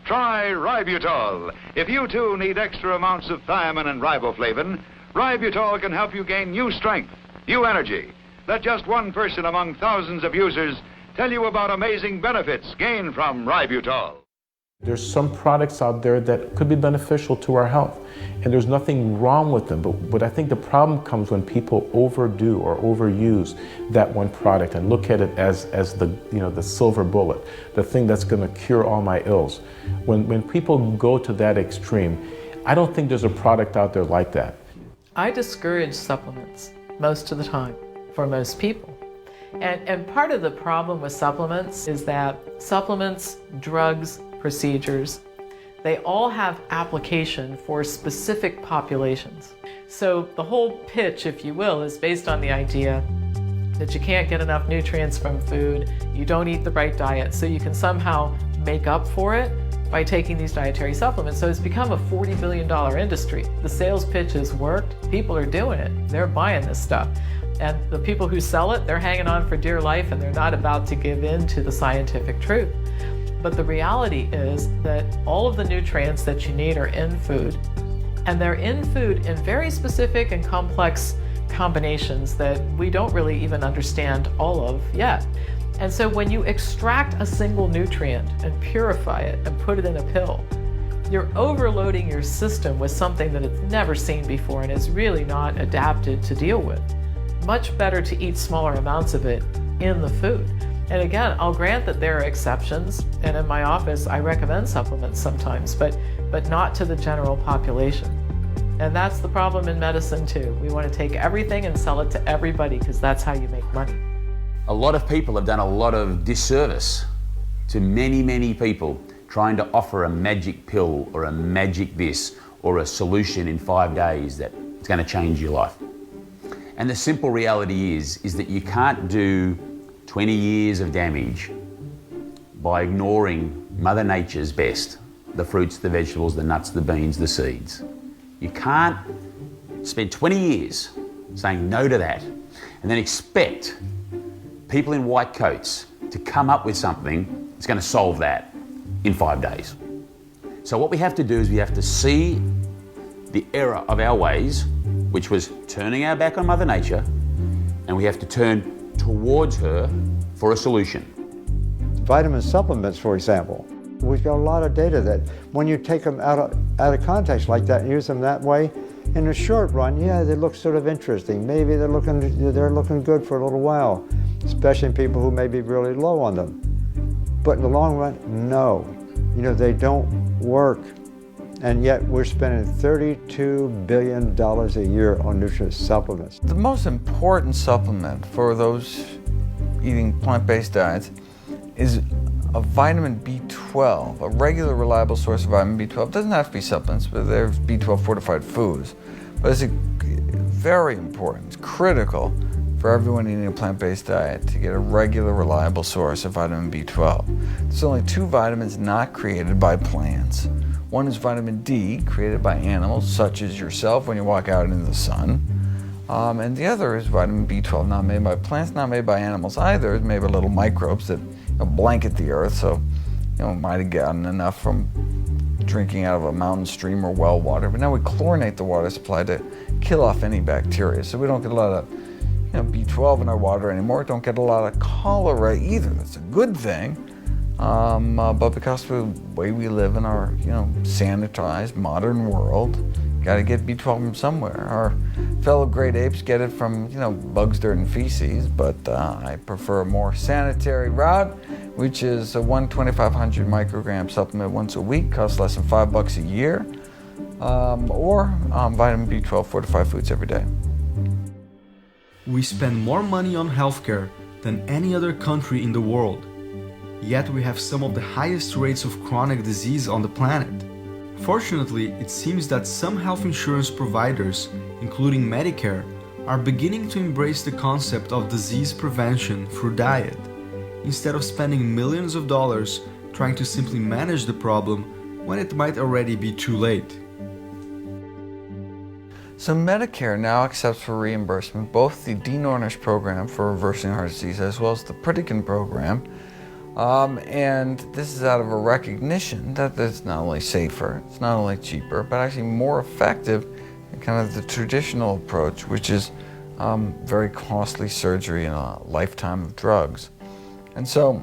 Try Ributol. If you too need extra amounts of thiamine and riboflavin, Ributol can help you gain new strength, new energy. Let just one person among thousands of users tell you about amazing benefits gained from Ributol. There's some products out there that could be beneficial to our health, and there's nothing wrong with them, but I think the problem comes when people overdo or overuse that one product and look at it as the, you know, the silver bullet, the thing that's going to cure all my ills. When people go to that extreme, I don't think there's a product out there like that. I discourage supplements most of the time for most people. And part of the problem with supplements is that supplements, drugs, procedures, they all have application for specific populations. So the whole pitch, if you will, is based on the idea that you can't get enough nutrients from food, you don't eat the right diet, so you can somehow make up for it by taking these dietary supplements. So it's become a $40 billion industry. The sales pitch has worked, people are doing it, they're buying this stuff. And the people who sell it, they're hanging on for dear life and they're not about to give in to the scientific truth. But the reality is that all of the nutrients that you need are in food, and they're in food in very specific and complex combinations that we don't really even understand all of yet. And so when you extract a single nutrient and purify it and put it in a pill, you're overloading your system with something that it's never seen before and is really not adapted to deal with. Much better to eat smaller amounts of it in the food. And again, I'll grant that there are exceptions, and in my office I recommend supplements sometimes, but not to the general population. And that's the problem in medicine too. We want to take everything and sell it to everybody because that's how you make money. A lot of people have done a lot of disservice to many, many people trying to offer a magic pill or a magic this or a solution in 5 days that's going to change your life. And the simple reality is that you can't do 20 years of damage by ignoring Mother Nature's best, the fruits, the vegetables, the nuts, the beans, the seeds. You can't spend 20 years saying no to that and then expect people in white coats to come up with something that's going to solve that in 5 days. So what we have to do is we have to see the error of our ways, which was turning our back on Mother Nature, and we have to turn towards her for a solution. Vitamin supplements, for example. We've got a lot of data that when you take them out of context like that and use them that way, in the short run, yeah, they look sort of interesting. Maybe they're looking good for a little while, especially in people who may be really low on them. But in the long run, no. You know, they don't work. And yet we're spending $32 billion a year on nutrient supplements. The most important supplement for those eating plant-based diets is a vitamin B12, a regular reliable source of vitamin B12. It doesn't have to be supplements, but there's B12 fortified foods. But it's very important, it's critical for everyone eating a plant-based diet to get a regular reliable source of vitamin B12. There's only 2 vitamins not created by plants. One is vitamin D, created by animals, such as yourself when you walk out into the sun. And the other is vitamin B12, not made by plants, not made by animals either. It's made by little microbes that blanket the earth, so might have gotten enough from drinking out of a mountain stream or well water. But now we chlorinate the water supply to kill off any bacteria, so we don't get a lot of B12 in our water anymore. Don't get a lot of cholera either. That's a good thing. But because of the way we live in our, sanitized modern world, got to get B12 from somewhere. Our fellow great apes get it from, bugs, dirt, and feces, but I prefer a more sanitary route, which is a 1,500 microgram supplement once a week, costs less than $5 a year, or vitamin B12 fortified foods every day. We spend more money on healthcare than any other country in the world. Yet we have some of the highest rates of chronic disease on the planet. Fortunately, it seems that some health insurance providers, including Medicare, are beginning to embrace the concept of disease prevention through diet, instead of spending millions of dollars trying to simply manage the problem when it might already be too late. So Medicare now accepts for reimbursement both the DNORNISH program for reversing heart disease as well as the Pritikin program. And this is out of a recognition that it's not only safer, it's not only cheaper, but actually more effective than kind of the traditional approach, which is very costly surgery and a lifetime of drugs. And so,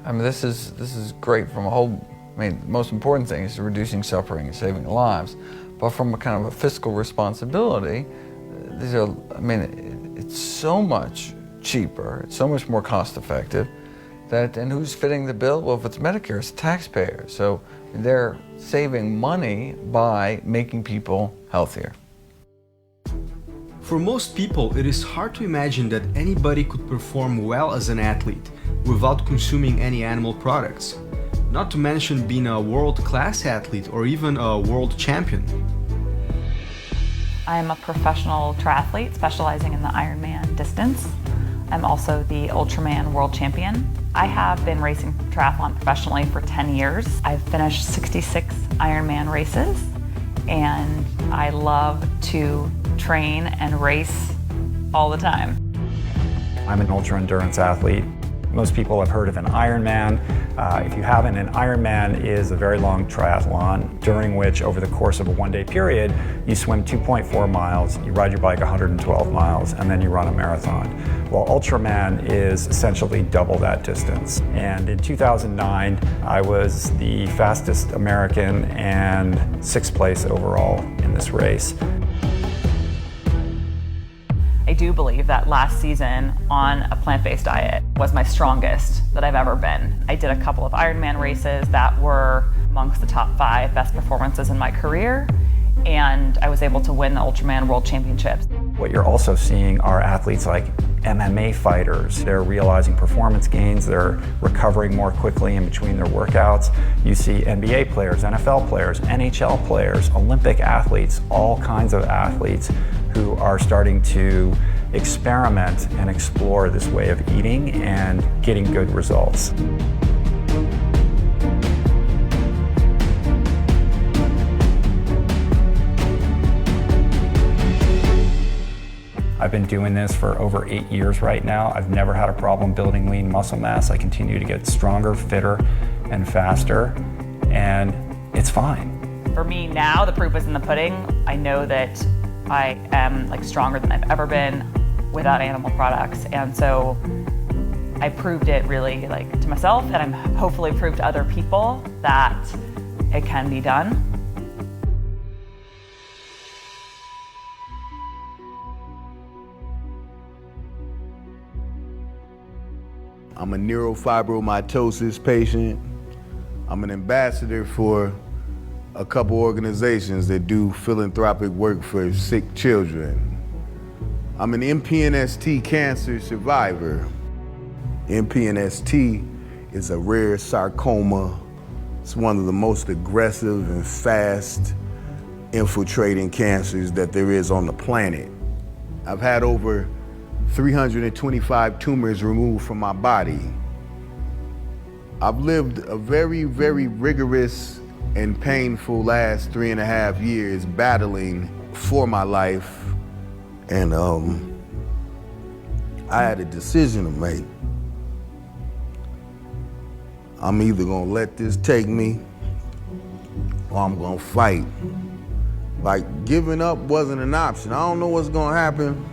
this is great from a whole. The most important thing is reducing suffering and saving lives, but from a kind of a fiscal responsibility, it's so much cheaper, it's so much more cost effective. And who's fitting the bill? Well, if it's Medicare, it's the taxpayer. So they're saving money by making people healthier. For most people, it is hard to imagine that anybody could perform well as an athlete without consuming any animal products, not to mention being a world-class athlete or even a world champion. I am a professional triathlete specializing in the Ironman distance. I'm also the Ultraman World Champion. I have been racing triathlon professionally for 10 years. I've finished 66 Ironman races, and I love to train and race all the time. I'm an ultra-endurance athlete. Most people have heard of an Ironman. If you haven't, an Ironman is a very long triathlon during which, over the course of a one-day period, you swim 2.4 miles, you ride your bike 112 miles, and then you run a marathon. Well, Ultraman is essentially double that distance. And in 2009, I was the fastest American and 6th place overall in this race. I do believe that last season on a plant-based diet was my strongest that I've ever been. I did a couple of Ironman races that were amongst the top 5 best performances in my career, and I was able to win the Ultraman World Championships. What you're also seeing are athletes like MMA fighters. They're realizing performance gains, they're recovering more quickly in between their workouts. You see NBA players, NFL players, NHL players, Olympic athletes, all kinds of athletes who are starting to experiment and explore this way of eating and getting good results. I've been doing this for over 8 years right now. I've never had a problem building lean muscle mass. I continue to get stronger, fitter, and faster, and it's fine. For me now, the proof is in the pudding. I know that I am stronger than I've ever been without animal products, and so I proved it really to myself, and I'm hopefully proved to other people that it can be done. I'm a neurofibromatosis patient. I'm an ambassador for a couple organizations that do philanthropic work for sick children. I'm an MPNST cancer survivor. MPNST is a rare sarcoma. It's one of the most aggressive and fast infiltrating cancers that there is on the planet. I've had over 325 tumors removed from my body. I've lived a very, very rigorous and painful last 3.5 years battling for my life. And I had a decision to make. I'm either gonna let this take me or I'm gonna fight. Giving up wasn't an option. I don't know what's gonna happen,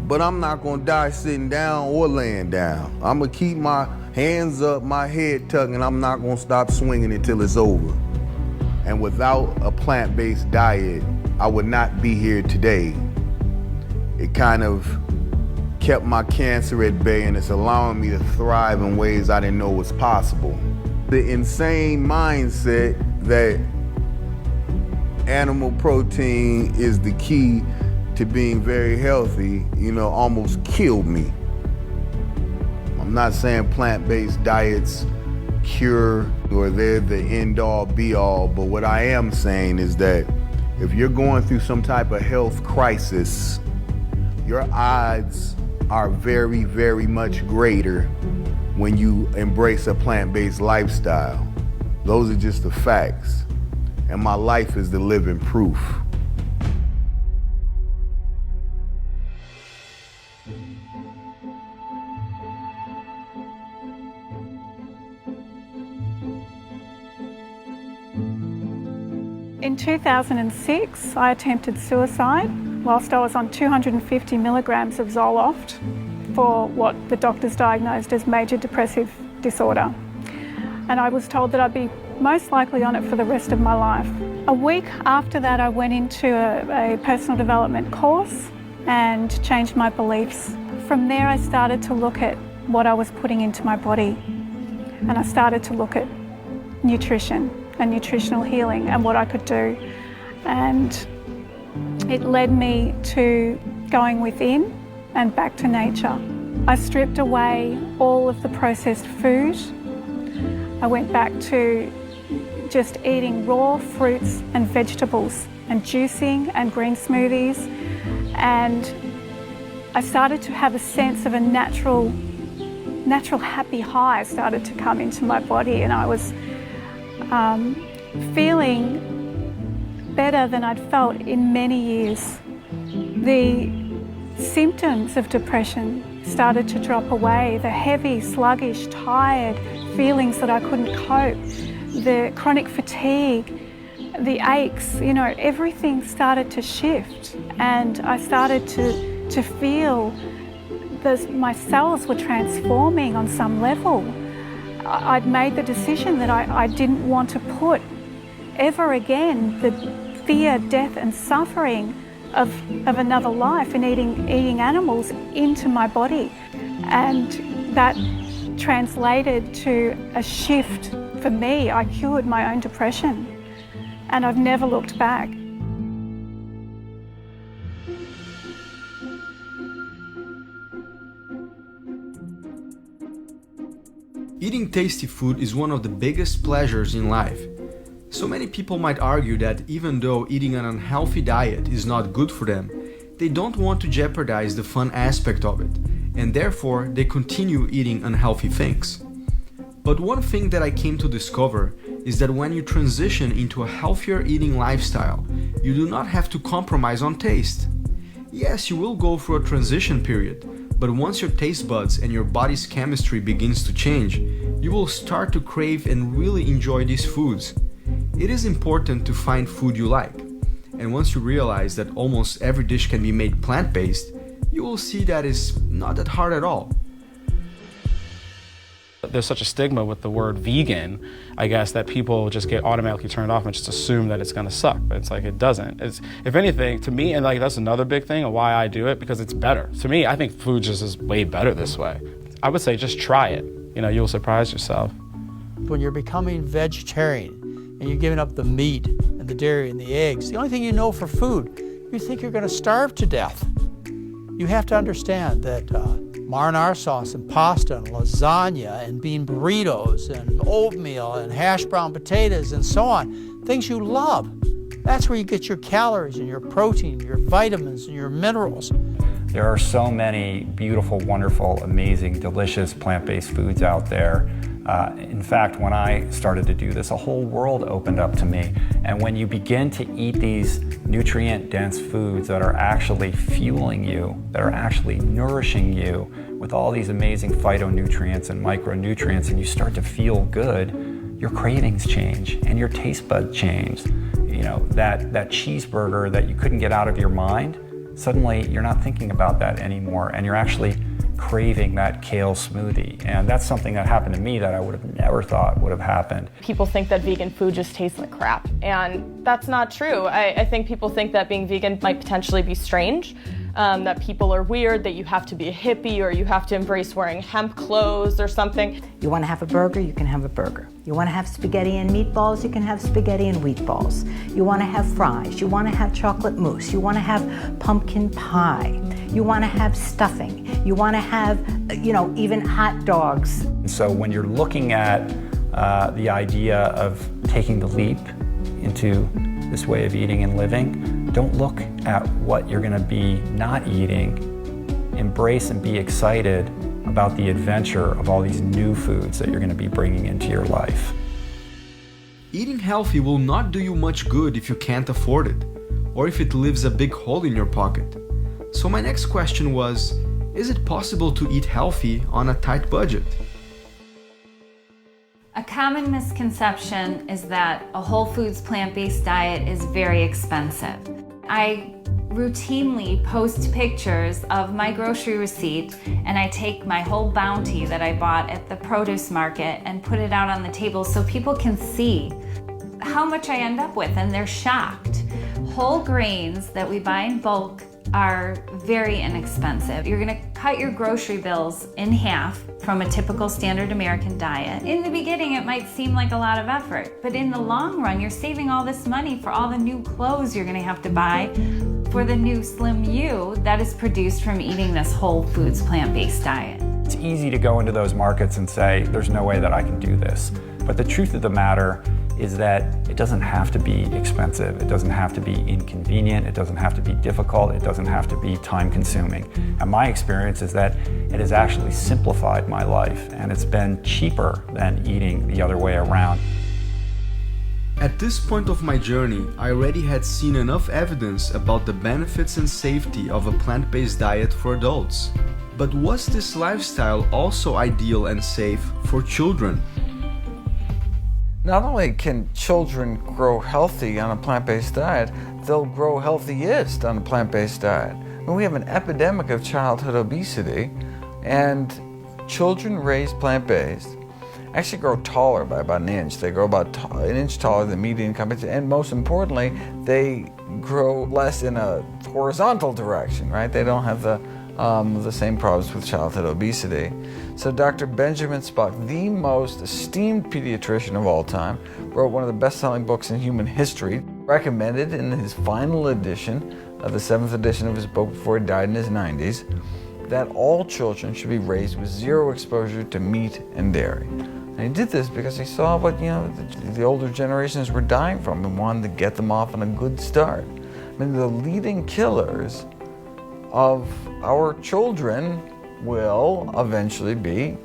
but I'm not gonna die sitting down or laying down. I'm gonna keep my hands up, my head tucked, and I'm not gonna stop swinging until it's over. And without a plant-based diet, I would not be here today. It kind of kept my cancer at bay, and it's allowing me to thrive in ways I didn't know was possible. The insane mindset that animal protein is the key to being very healthy, almost killed me. I'm not saying plant-based diets cure or they're the end-all be-all, but what I am saying is that if you're going through some type of health crisis, your odds are very, very much greater when you embrace a plant-based lifestyle. Those are just the facts, and my life is the living proof. In 2006, I attempted suicide whilst I was on 250 milligrams of Zoloft for what the doctors diagnosed as major depressive disorder. And I was told that I'd be most likely on it for the rest of my life. A week after that, I went into a personal development course and changed my beliefs. From there, I started to look at what I was putting into my body. And I started to look at nutrition and nutritional healing and what I could do. And it led me to going within and back to nature. I stripped away all of the processed food. I went back to just eating raw fruits and vegetables and juicing and green smoothies. And I started to have a sense of a natural happy high started to come into my body, and I was feeling better than I'd felt in many years. The symptoms of depression started to drop away, the heavy, sluggish, tired feelings that I couldn't cope, the chronic fatigue, the aches, everything started to shift, and I started to feel my cells were transforming on some level. I'd made the decision that I didn't want to put ever again the fear, death and suffering of another life and eating animals into my body. And that translated to a shift for me. I cured my own depression and I've never looked back. Eating tasty food is one of the biggest pleasures in life. So many people might argue that even though eating an unhealthy diet is not good for them, they don't want to jeopardize the fun aspect of it, and therefore they continue eating unhealthy things. But one thing that I came to discover is that when you transition into a healthier eating lifestyle, you do not have to compromise on taste. Yes, you will go through a transition period, but once your taste buds and your body's chemistry begins to change, you will start to crave and really enjoy these foods. It is important to find food you like, and once you realize that almost every dish can be made plant-based, you will see that it's not that hard at all. There's such a stigma with the word vegan, I guess, that people just get automatically turned off and just assume that it's going to suck. But it's like, it doesn't. It's, if anything, to me, and like that's another big thing of why I do it, because it's better. To me, I think food just is way better this way. I would say just try it. You know, you'll surprise yourself. When you're becoming vegetarian and you're giving up the meat and the dairy and the eggs, the only thing you know for food, you think you're going to starve to death. You have to understand that marinara sauce and pasta and lasagna and bean burritos and oatmeal and hash brown potatoes and so on, things you love. That's where you get your calories and your protein, your vitamins and your minerals. There are so many beautiful, wonderful, amazing, delicious plant-based foods out there. In fact, when I started to do this, a whole world opened up to me. And when you begin to eat these nutrient-dense foods that are actually fueling you, that are actually nourishing you with all these amazing phytonutrients and micronutrients, and you start to feel good, your cravings change and your taste buds change. You know, that cheeseburger that you couldn't get out of your mind, suddenly you're not thinking about that anymore, and you're actually craving that kale smoothie. And that's something that happened to me that I would have never thought would have happened. People think that vegan food just tastes like crap, and that's not true. I think people think that being vegan might potentially be strange, that people are weird, that you have to be a hippie or you have to embrace wearing hemp clothes or something. You want to have a burger, you can have a burger. You want to have spaghetti and meatballs, you can have spaghetti and meatballs. You want to have fries, you want to have chocolate mousse, you want to have pumpkin pie, you want to have stuffing, you want to have, you know, even hot dogs. And so when you're looking at the idea of taking the leap into this way of eating and living, don't look at what you're going to be not eating. Embrace and be excited about the adventure of all these new foods that you're going to be bringing into your life. Eating healthy will not do you much good if you can't afford it, or if it leaves a big hole in your pocket. So my next question was, is it possible to eat healthy on a tight budget? A common misconception is that a whole foods plant-based diet is very expensive. I routinely post pictures of my grocery receipt, and I take my whole bounty that I bought at the produce market and put it out on the table so people can see how much I end up with, and they're shocked. Whole grains that we buy in bulk are very inexpensive. You're gonna cut your grocery bills in half from a typical standard American diet. In the beginning, it might seem like a lot of effort, but in the long run, you're saving all this money for all the new clothes you're gonna have to buy for the new slim you that is produced from eating this whole foods plant-based diet. It's easy to go into those markets and say, there's no way that I can do this. But the truth of the matter is that it doesn't have to be expensive, it doesn't have to be inconvenient, it doesn't have to be difficult, it doesn't have to be time-consuming. And my experience is that it has actually simplified my life, and it's been cheaper than eating the other way around. At this point of my journey, I already had seen enough evidence about the benefits and safety of a plant-based diet for adults. But was this lifestyle also ideal and safe for children? Not only can children grow healthy on a plant-based diet, they'll grow healthiest on a plant-based diet. I mean, we have an epidemic of childhood obesity, and children raised plant-based actually grow taller by about an inch. They grow about an inch taller than median companies, and most importantly, they grow less in a horizontal direction, right? They don't have the same problems with childhood obesity. So Dr. Benjamin Spock, the most esteemed pediatrician of all time, wrote one of the best-selling books in human history, recommended in his final edition, the 7th edition of his book before he died in his 90s, that all children should be raised with zero exposure to meat and dairy. And he did this because he saw what the older generations were dying from and wanted to get them off on a good start. I mean, the leading killers of our children will eventually be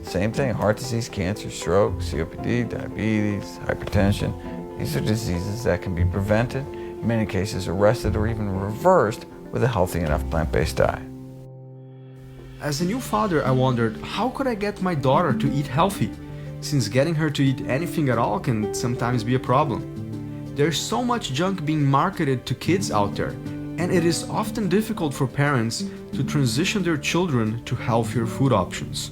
same thing: heart disease, cancer, stroke, COPD, diabetes, hypertension. These are diseases that can be prevented, in many cases arrested or even reversed with a healthy enough plant-based diet. As a new father, I wondered, how could I get my daughter to eat healthy, since getting her to eat anything at all can sometimes be a problem. There's so much junk being marketed to kids out there, and it is often difficult for parents to transition their children to healthier food options.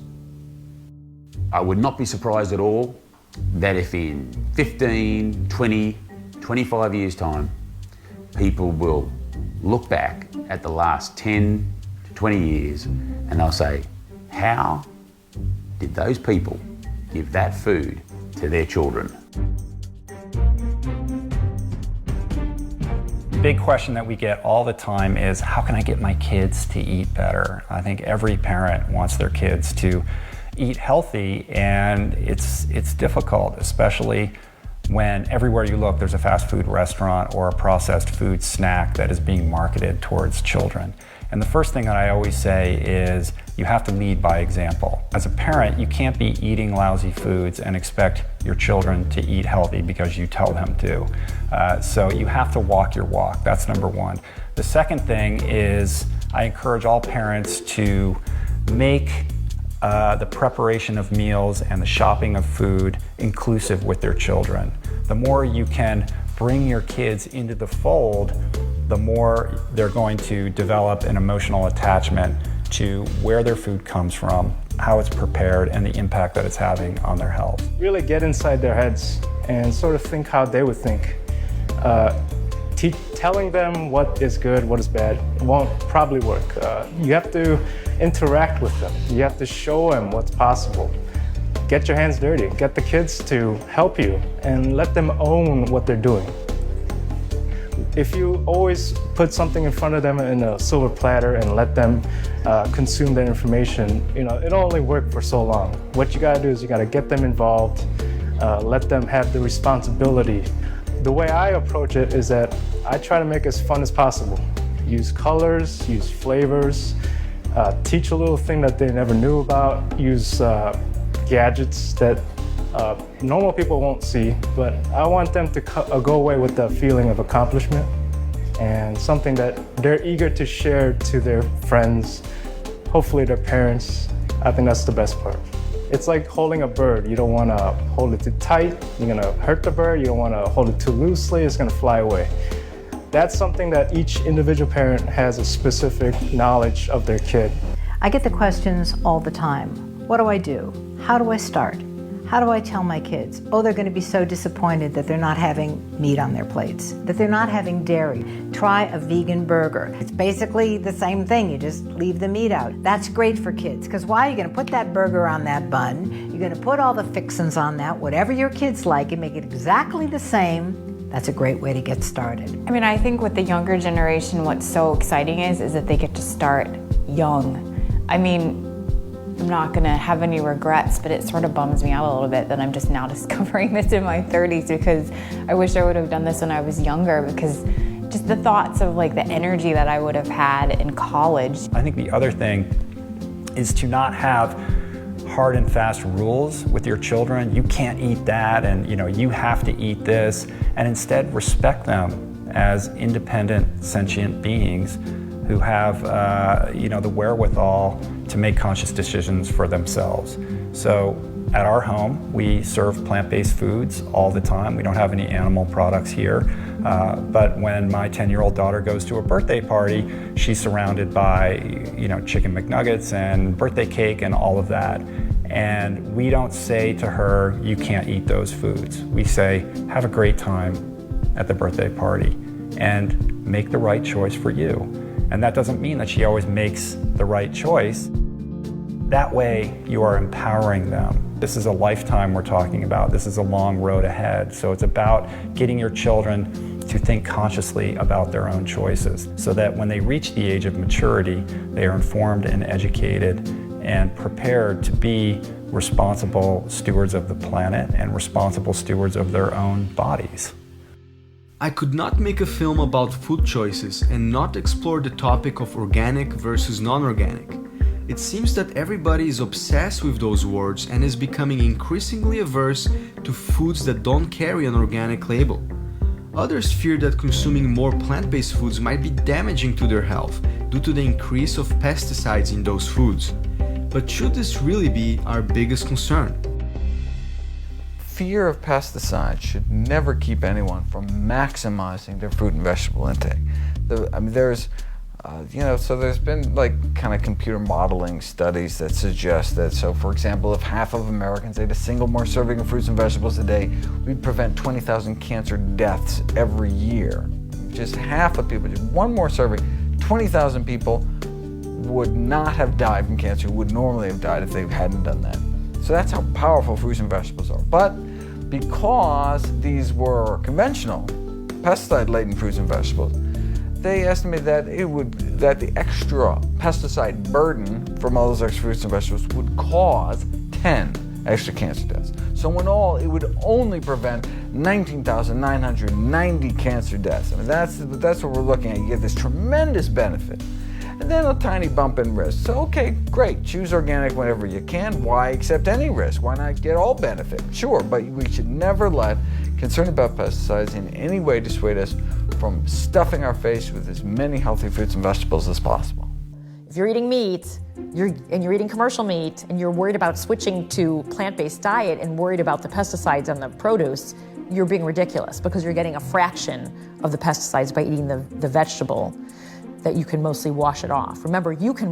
I would not be surprised at all that if in 15, 20, 25 years' time, people will look back at the last 10 to 20 years and they'll say, how did those people give that food to their children? The big question that we get all the time is, how can I get my kids to eat better? I think every parent wants their kids to eat healthy, and it's difficult, especially when everywhere you look there's a fast food restaurant or a processed food snack that is being marketed towards children. And the first thing that I always say is you have to lead by example. As a parent, you can't be eating lousy foods and expect your children to eat healthy because you tell them to. So you have to walk your walk. That's number one. The second thing is I encourage all parents to make the preparation of meals and the shopping of food inclusive with their children. The more you can bring your kids into the fold, the more they're going to develop an emotional attachment to where their food comes from, how it's prepared, and the impact that it's having on their health. Really get inside their heads and sort of think how they would think. Telling them what is good, what is bad, won't probably work. You have to interact with them. You have to show them what's possible. Get your hands dirty. Get the kids to help you and let them own what they're doing. If you always put something in front of them in a silver platter and let them consume that information, it'll only work for so long. What you gotta do is you gotta get them involved, let them have the responsibility. The way I approach it is that I try to make it as fun as possible. Use colors, use flavors, teach a little thing that they never knew about, use gadgets that normal people won't see, but I want them to go away with the feeling of accomplishment and something that they're eager to share to their friends, hopefully their parents. I think that's the best part. It's like holding a bird. You don't want to hold it too tight. You're going to hurt the bird. You don't want to hold it too loosely. It's going to fly away. That's something that each individual parent has a specific knowledge of their kid. I get the questions all the time. What do I do? How do I start? How do I tell my kids? Oh, they're going to be so disappointed that they're not having meat on their plates, that they're not having dairy. Try a vegan burger. It's basically the same thing. You just leave the meat out. That's great for kids, because why? You're going to put that burger on that bun. You're going to put all the fixins on that, whatever your kids like, and make it exactly the same. That's a great way to get started. I mean, I think with the younger generation, what's so exciting is that they get to start young. I mean, I'm not going to have any regrets, but it sort of bums me out a little bit that I'm just now discovering this in my 30s, because I wish I would have done this when I was younger, because just the thoughts of like the energy that I would have had in college. I think the other thing is to not have hard and fast rules with your children. You can't eat that, and you have to eat this, and instead respect them as independent, sentient beings who have the wherewithal to make conscious decisions for themselves. So at our home, we serve plant-based foods all the time. We don't have any animal products here, but when my 10-year-old daughter goes to a birthday party, she's surrounded by chicken McNuggets and birthday cake and all of that. And we don't say to her, you can't eat those foods. We say, have a great time at the birthday party and make the right choice for you. And that doesn't mean that she always makes the right choice. That way, you are empowering them. This is a lifetime we're talking about. This is a long road ahead. So it's about getting your children to think consciously about their own choices, so that when they reach the age of maturity, they are informed and educated and prepared to be responsible stewards of the planet and responsible stewards of their own bodies. I could not make a film about food choices and not explore the topic of organic versus non-organic. It seems that everybody is obsessed with those words and is becoming increasingly averse to foods that don't carry an organic label. Others fear that consuming more plant-based foods might be damaging to their health due to the increase of pesticides in those foods. But should this really be our biggest concern? Fear of pesticides should never keep anyone from maximizing their fruit and vegetable intake. There's been like kind of computer modeling studies that suggest that, so for example, if half of Americans ate a single more serving of fruits and vegetables a day, we'd prevent 20,000 cancer deaths every year. Just half of people, just one more serving, 20,000 people would not have died from cancer, would normally have died if they hadn't done that. So that's how powerful fruits and vegetables are. But because these were conventional, pesticide-laden fruits and vegetables, they estimate that the extra pesticide burden from all those extra fruits and vegetables would cause 10 extra cancer deaths. So in all, it would only prevent 19,990 cancer deaths. I mean, that's what we're looking at. You get this tremendous benefit. And then a tiny bump in risk. So, okay, great, choose organic whenever you can. Why accept any risk? Why not get all benefit? Sure, but we should never let concern about pesticides in any way dissuade us from stuffing our face with as many healthy fruits and vegetables as possible. If you're eating meat, you're eating commercial meat, and you're worried about switching to plant-based diet and worried about the pesticides on the produce, you're being ridiculous, because you're getting a fraction of the pesticides by eating the vegetable that you can mostly wash it off. Remember, you can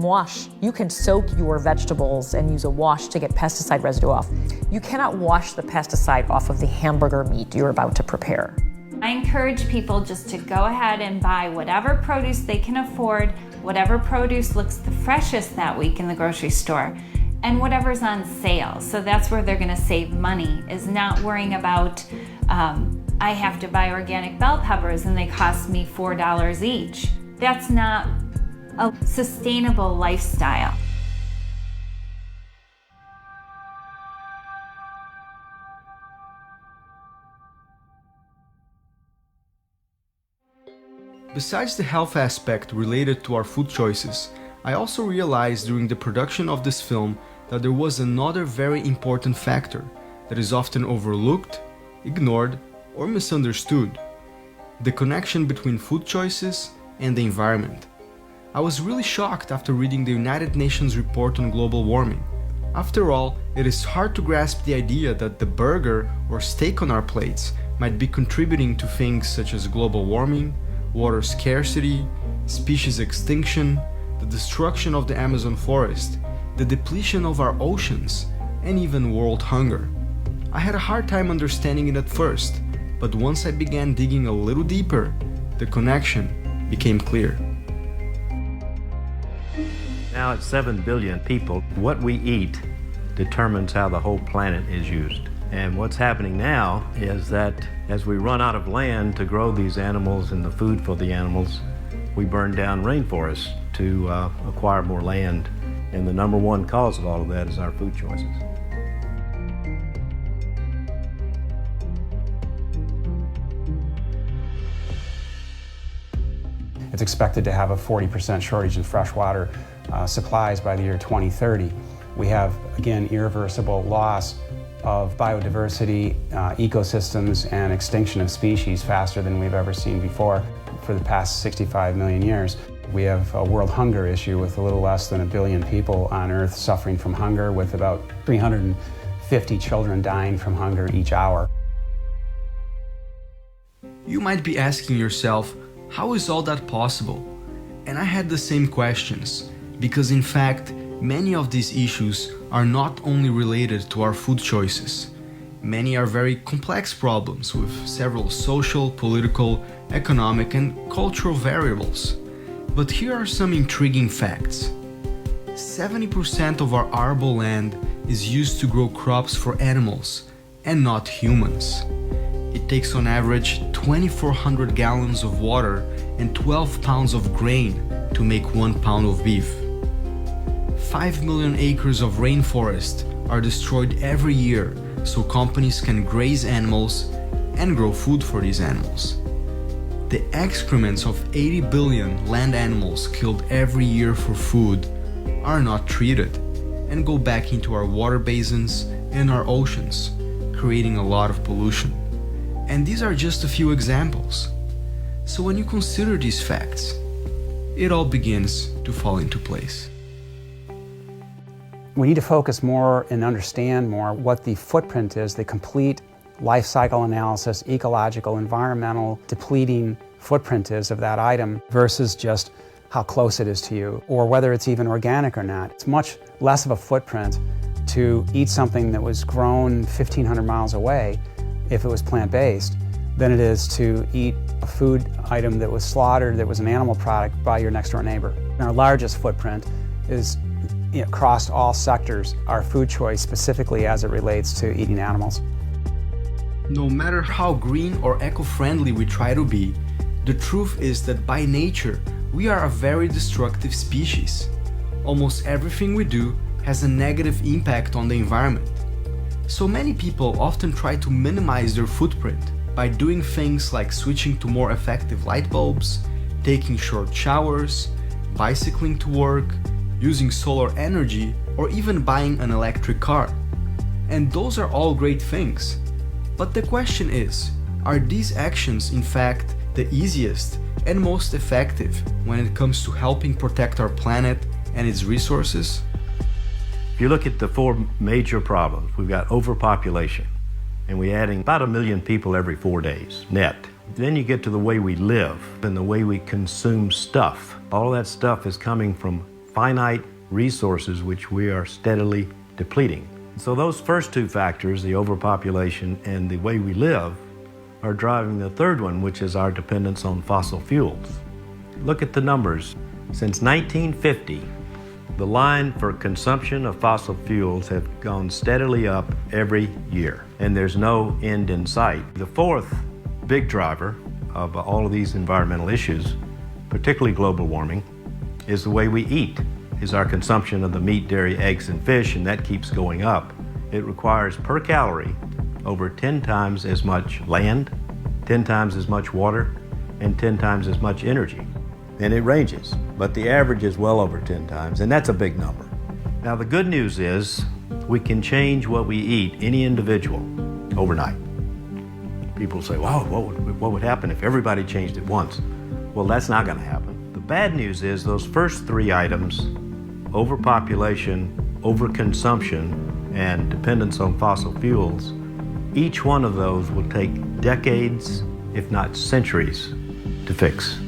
soak your vegetables and use a wash to get pesticide residue off. You cannot wash the pesticide off of the hamburger meat you're about to prepare. I encourage people just to go ahead and buy whatever produce they can afford, whatever produce looks the freshest that week in the grocery store, and whatever's on sale. So that's where they're gonna save money, is not worrying about, I have to buy organic bell peppers and they cost me $4 each. That's not a sustainable lifestyle. Besides the health aspect related to our food choices, I also realized during the production of this film that there was another very important factor that is often overlooked, ignored, or misunderstood: the connection between food choices and the environment. I was really shocked after reading the United Nations report on global warming. After all, it is hard to grasp the idea that the burger or steak on our plates might be contributing to things such as global warming, water scarcity, species extinction, the destruction of the Amazon forest, the depletion of our oceans, and even world hunger. I had a hard time understanding it at first, but once I began digging a little deeper, the connection became clear. Now at 7 billion people, what we eat determines how the whole planet is used. And what's happening now is that as we run out of land to grow these animals and the food for the animals, we burn down rainforests to acquire more land. And the number one cause of all of that is our food choices. It's expected to have a 40% shortage in freshwater supplies by the year 2030. We have, again, irreversible loss of biodiversity, ecosystems, and extinction of species faster than we've ever seen before for the past 65 million years. We have a world hunger issue with a little less than 1 billion people on Earth suffering from hunger, with about 350 children dying from hunger each hour. You might be asking yourself, how is all that possible? And I had the same questions, because in fact, many of these issues are not only related to our food choices. Many are very complex problems with several social, political, economic, and cultural variables. But here are some intriguing facts. 70% of our arable land is used to grow crops for animals and not humans. It takes on average 2,400 gallons of water and 12 pounds of grain to make 1 pound of beef. 5 million acres of rainforest are destroyed every year so companies can graze animals and grow food for these animals. The excrements of 80 billion land animals killed every year for food are not treated and go back into our water basins and our oceans, creating a lot of pollution. And these are just a few examples. So when you consider these facts, it all begins to fall into place. We need to focus more and understand more what the footprint is, the complete life cycle analysis, ecological, environmental, depleting footprint is of that item versus just how close it is to you or whether it's even organic or not. It's much less of a footprint to eat something that was grown 1,500 miles away if it was plant-based than it is to eat a food item that was slaughtered, that was an animal product by your next-door neighbor. And our largest footprint is across all sectors, our food choice specifically as it relates to eating animals. No matter how green or eco-friendly we try to be, the truth is that by nature, we are a very destructive species. Almost everything we do has a negative impact on the environment. So many people often try to minimize their footprint by doing things like switching to more effective light bulbs, taking short showers, bicycling to work, using solar energy, or even buying an electric car. And those are all great things. But the question is, are these actions in fact the easiest and most effective when it comes to helping protect our planet and its resources? If you look at the four major problems, we've got overpopulation, and we're adding about 1 million people every 4 days, net. Then you get to the way we live and the way we consume stuff. All that stuff is coming from finite resources which we are steadily depleting. So those first two factors, the overpopulation and the way we live, are driving the third one, which is our dependence on fossil fuels. Look at the numbers. Since 1950, the line for consumption of fossil fuels have gone steadily up every year, and there's no end in sight. The fourth big driver of all of these environmental issues, particularly global warming, is the way we eat, is our consumption of the meat, dairy, eggs, and fish, and that keeps going up. It requires per calorie over 10 times as much land, 10 times as much water, and 10 times as much energy. And it ranges, but the average is well over 10 times, and that's a big number. Now the good news is we can change what we eat, any individual, overnight. People say, wow, what would happen if everybody changed at once? Well, that's not going to happen. The bad news is those first three items, overpopulation, overconsumption, and dependence on fossil fuels, each one of those will take decades, if not centuries, to fix.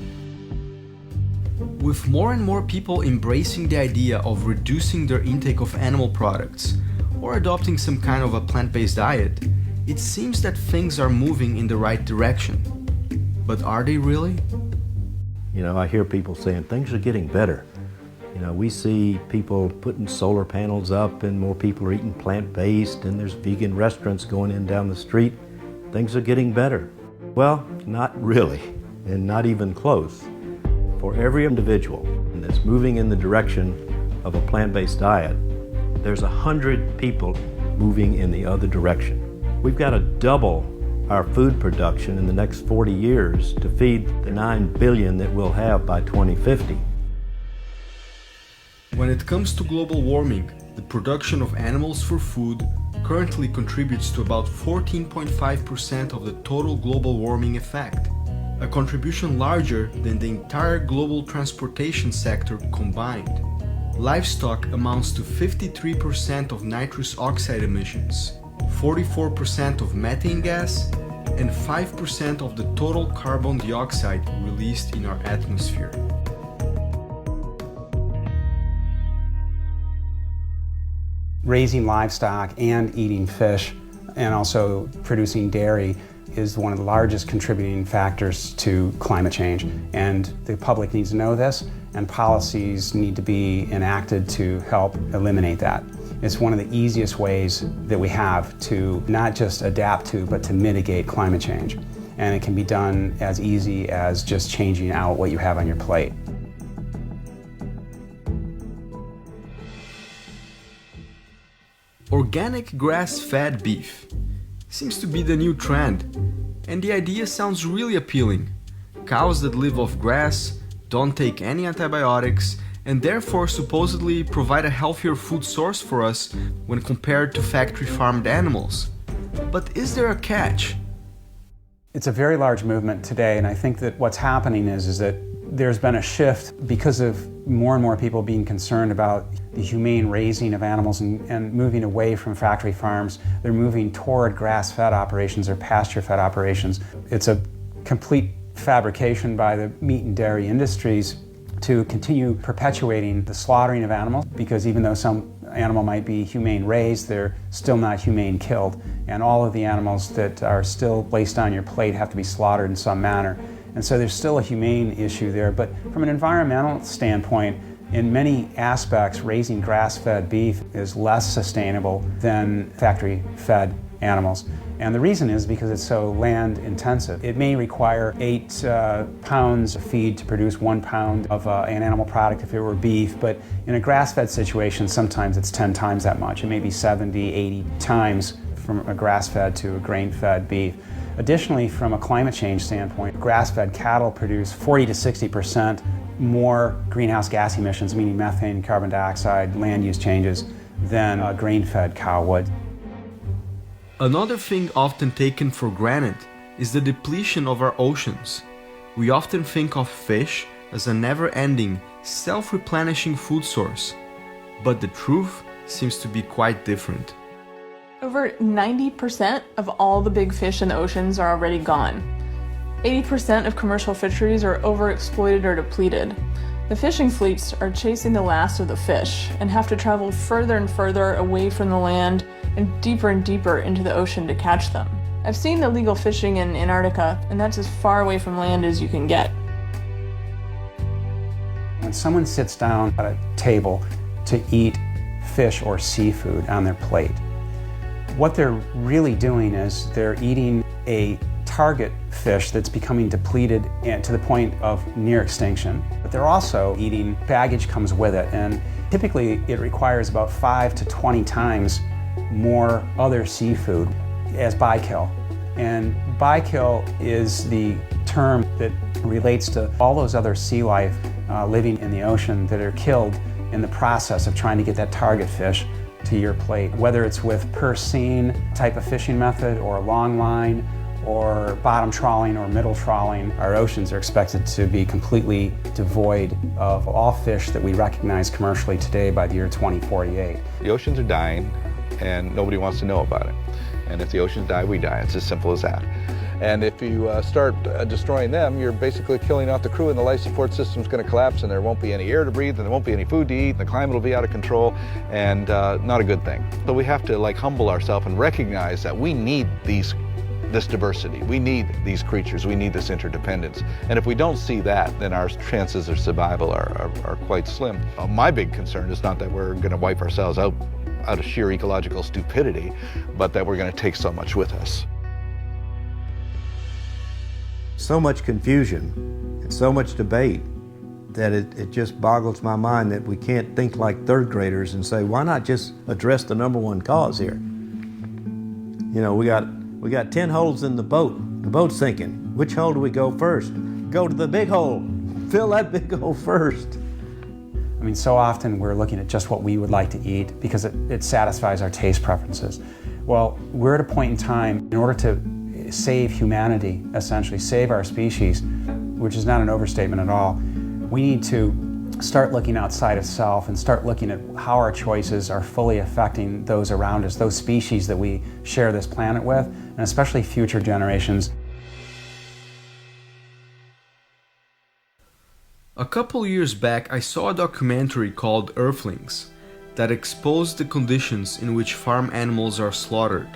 With more and more people embracing the idea of reducing their intake of animal products or adopting some kind of a plant-based diet, it seems that things are moving in the right direction. But are they really? You know, I hear people saying things are getting better. You know, we see people putting solar panels up and more people are eating plant-based and there's vegan restaurants going in down the street. Things are getting better. Well, not really, and not even close. For every individual that's moving in the direction of a plant-based diet, there's 100 people moving in the other direction. We've got to double our food production in the next 40 years to feed the 9 billion that we'll have by 2050. When it comes to global warming, the production of animals for food currently contributes to about 14.5% of the total global warming effect, a contribution larger than the entire global transportation sector combined. Livestock amounts to 53% of nitrous oxide emissions, 44% of methane gas, and 5% of the total carbon dioxide released in our atmosphere. Raising livestock and eating fish and also producing dairy is one of the largest contributing factors to climate change. And the public needs to know this, and policies need to be enacted to help eliminate that. It's one of the easiest ways that we have to not just adapt to, but to mitigate climate change. and it can be done as easy as just changing out what you have on your plate. Organic grass-fed beef seems to be the new trend, and the idea sounds really appealing. Cows that live off grass, don't take any antibiotics, and therefore supposedly provide a healthier food source for us when compared to factory-farmed animals. But is there a catch? It's a very large movement today, and I think that what's happening is that there's been a shift because of more and more people being concerned about the humane raising of animals and moving away from factory farms. They're moving toward grass-fed operations or pasture-fed operations. It's a complete fabrication by the meat and dairy industries to continue perpetuating the slaughtering of animals, because even though some animal might be humane raised, they're still not humane killed. And all of the animals that are still placed on your plate have to be slaughtered in some manner. And so there's still a humane issue there. But from an environmental standpoint, in many aspects, raising grass-fed beef is less sustainable than factory-fed animals. And the reason is because it's so land intensive. It may require 8 pounds of feed to produce 1 pound of an animal product if it were beef, but in a grass-fed situation, sometimes it's 10 times that much. It may be 70, 80 times from a grass-fed to a grain-fed beef. Additionally, from a climate change standpoint, grass-fed cattle produce 40 to 60% more greenhouse gas emissions, meaning methane, carbon dioxide, land use changes, than a grain-fed cow would. Another thing often taken for granted is the depletion of our oceans. We often think of fish as a never-ending, self-replenishing food source, but the truth seems to be quite different. Over 90% of all the big fish in the oceans are already gone. 80% of commercial fisheries are overexploited or depleted. The fishing fleets are chasing the last of the fish and have to travel further and further away from the land and deeper into the ocean to catch them. I've seen illegal fishing in Antarctica, and that's as far away from land as you can get. When someone sits down at a table to eat fish or seafood on their plate, what they're really doing is they're eating a target fish that's becoming depleted and to the point of near extinction. But they're also eating baggage comes with it, and typically it requires about 5 to 20 times more other seafood as bykill. And bykill is the term that relates to all those other sea life living in the ocean that are killed in the process of trying to get that target fish to your plate. Whether it's with purse seine type of fishing method or long line or bottom trawling or middle trawling, our oceans are expected to be completely devoid of all fish that we recognize commercially today by the year 2048. The oceans are dying and nobody wants to know about it. And if the oceans die, we die. It's as simple as that. And if you start destroying them, you're basically killing off the crew, and the life support system's going to collapse, and there won't be any air to breathe, and there won't be any food to eat, and the climate will be out of control, and not a good thing. So we have to humble ourselves and recognize that we need this diversity. We need these creatures. We need this interdependence. And if we don't see that, then our chances of survival are quite slim. My big concern is not that we're going to wipe ourselves out of sheer ecological stupidity, but that we're going to take so much with us. So much confusion and so much debate that it just boggles my mind that we can't think like third graders and say, why not just address the number one cause here? You know, we got 10 holes in the boat. The boat's sinking. Which hole do we go first? Go to the big hole. Fill that big hole first. I mean, so often we're looking at just what we would like to eat because it satisfies our taste preferences. Well, we're at a point in time, in order to save humanity, essentially save our species, which is not an overstatement at all, we need to start looking outside of self and start looking at how our choices are fully affecting those around us, those species that we share this planet with, and especially future generations. A couple years back, I saw a documentary called Earthlings that exposed the conditions in which farm animals are slaughtered.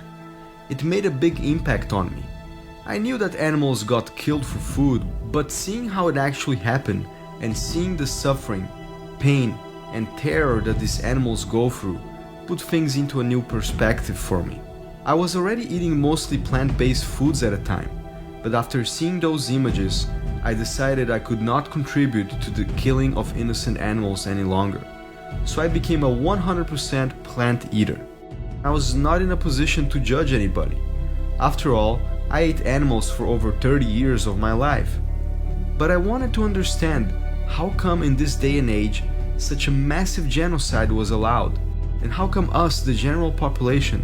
It made a big impact on me. I knew that animals got killed for food, but seeing how it actually happened and seeing the suffering, pain, and terror that these animals go through put things into a new perspective for me. I was already eating mostly plant-based foods at a time, but but after seeing those images, I decided I could not contribute to the killing of innocent animals any longer. So I became a 100% plant eater. I was not in a position to judge anybody. After all, I ate animals for over 30 years of my life. But I wanted to understand how come in this day and age such a massive genocide was allowed, and how come us, the general population,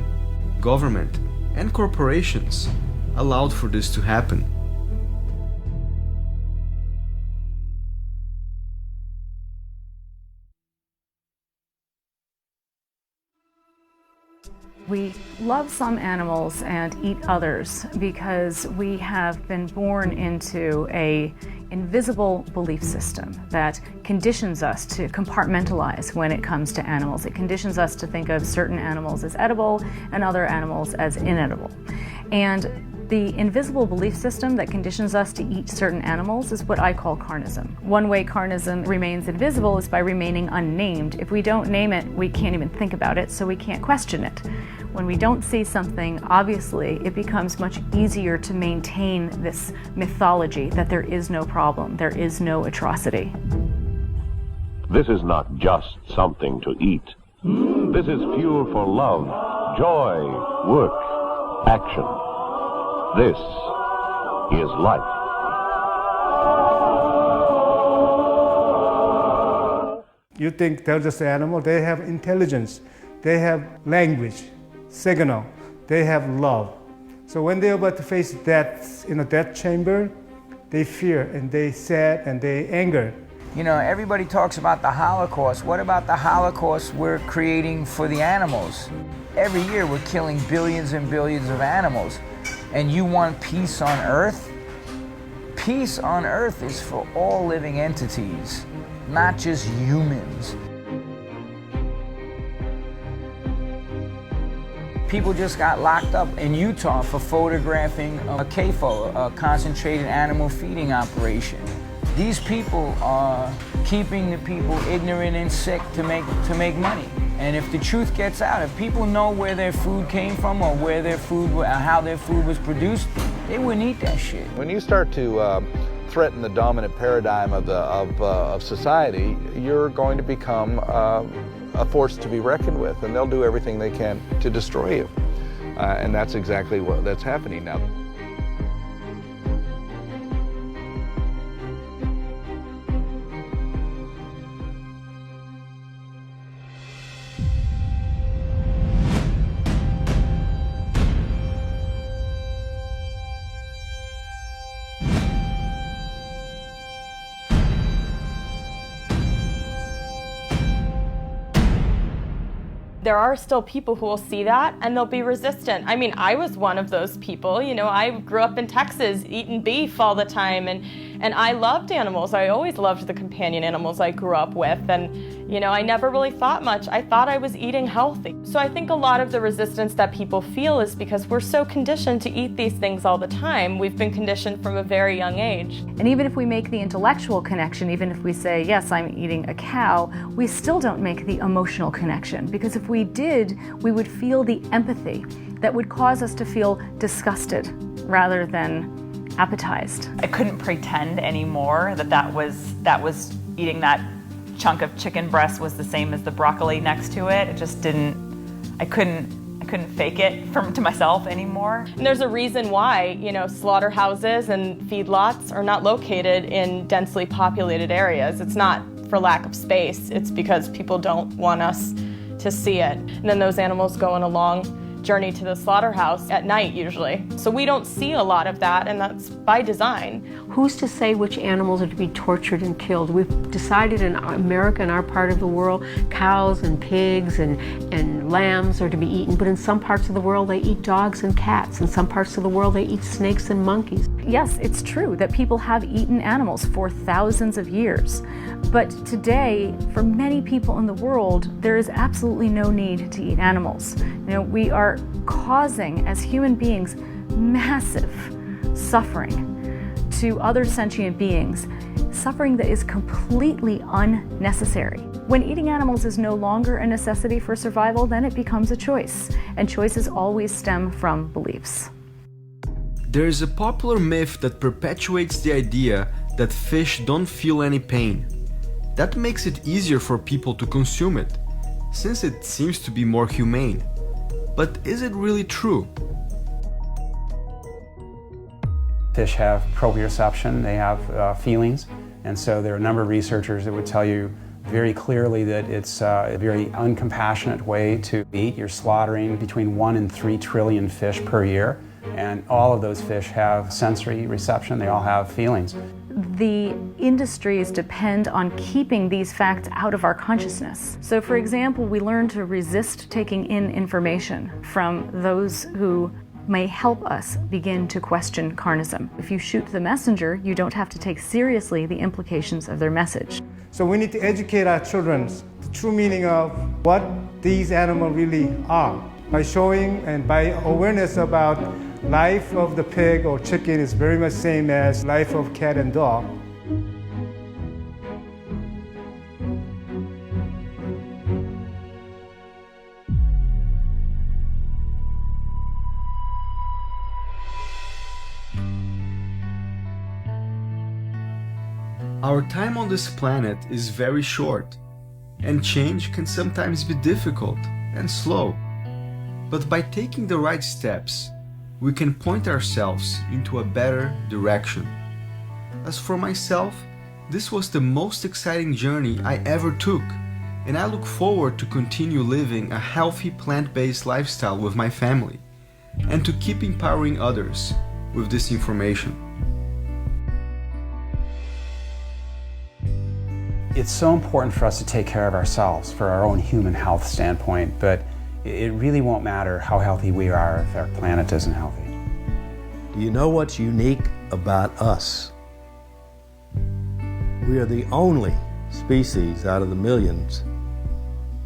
government, and corporations allowed for this to happen. We love some animals and eat others because we have been born into an invisible belief system that conditions us to compartmentalize when it comes to animals. It conditions us to think of certain animals as edible and other animals as inedible. And the invisible belief system that conditions us to eat certain animals is what I call carnism. One way carnism remains invisible is by remaining unnamed. If we don't name it, we can't even think about it, so we can't question it. When we don't see something, obviously, it becomes much easier to maintain this mythology that there is no problem, there is no atrocity. This is not just something to eat. This is fuel for love, joy, work, action. This is life. You think they're just animals, they have intelligence, they have language, signal, they have love. So when they're about to face death in a death chamber, they fear and they sad and they anger. You know, everybody talks about the Holocaust. What about the Holocaust we're creating for the animals? Every year we're killing billions and billions of animals. And you want peace on Earth? Peace on Earth is for all living entities, not just humans. People just got locked up in Utah for photographing a CAFO, a concentrated animal feeding operation. These people are keeping the people ignorant and sick to make money. And if the truth gets out, if people know where their food came from or where their food, how their food was produced, they wouldn't eat that shit. When you start to threaten the dominant paradigm of society, you're going to become a force to be reckoned with, and they'll do everything they can to destroy you. And that's exactly that's happening now. There are still people who will see that and they'll be resistant. I mean, I was one of those people. You know, I grew up in Texas eating beef all the time, and I loved animals. I always loved the companion animals I grew up with, and you know, I never really thought much. I thought I was eating healthy. So I think a lot of the resistance that people feel is because we're so conditioned to eat these things all the time. We've been conditioned from a very young age. And even if we make the intellectual connection, even if we say, yes, I'm eating a cow, we still don't make the emotional connection, because if we did, we would feel the empathy that would cause us to feel disgusted rather than appetized. I couldn't pretend anymore that was eating that chunk of chicken breast was the same as the broccoli next to it. It just didn't, I couldn't fake it to myself anymore. And there's a reason why, you know, slaughterhouses and feedlots are not located in densely populated areas. It's not for lack of space, it's because people don't want us to see it. And then those animals go on a long journey to the slaughterhouse at night usually. So we don't see a lot of that, and that's by design. Who's to say which animals are to be tortured and killed? We've decided in America, in our part of the world, cows and pigs and lambs are to be eaten, but in some parts of the world they eat dogs and cats. In some parts of the world they eat snakes and monkeys. Yes, it's true that people have eaten animals for thousands of years. But today, for many people in the world, there is absolutely no need to eat animals. You know, we are causing, as human beings, massive suffering to other sentient beings, suffering that is completely unnecessary. When eating animals is no longer a necessity for survival, then it becomes a choice, and choices always stem from beliefs. There is a popular myth that perpetuates the idea that fish don't feel any pain. That makes it easier for people to consume it, since it seems to be more humane. But is it really true? Fish have proprioception, they have feelings, and so there are a number of researchers that would tell you very clearly that it's a very uncompassionate way to eat. You're slaughtering between 1 and 3 trillion fish per year, and all of those fish have sensory reception, they all have feelings. The industries depend on keeping these facts out of our consciousness. So for example, we learn to resist taking in information from those who may help us begin to question carnism. If you shoot the messenger, you don't have to take seriously the implications of their message. So we need to educate our children the true meaning of what these animals really are by showing and by awareness about life of the pig or chicken is very much same as life of cat and dog. Our time on this planet is very short, and change can sometimes be difficult and slow. But by taking the right steps, we can point ourselves into a better direction. As for myself, this was the most exciting journey I ever took, and I look forward to continue living a healthy plant-based lifestyle with my family, and to keep empowering others with this information. It's so important for us to take care of ourselves for our own human health standpoint, but it really won't matter how healthy we are if our planet isn't healthy. Do you know what's unique about us? We are the only species out of the millions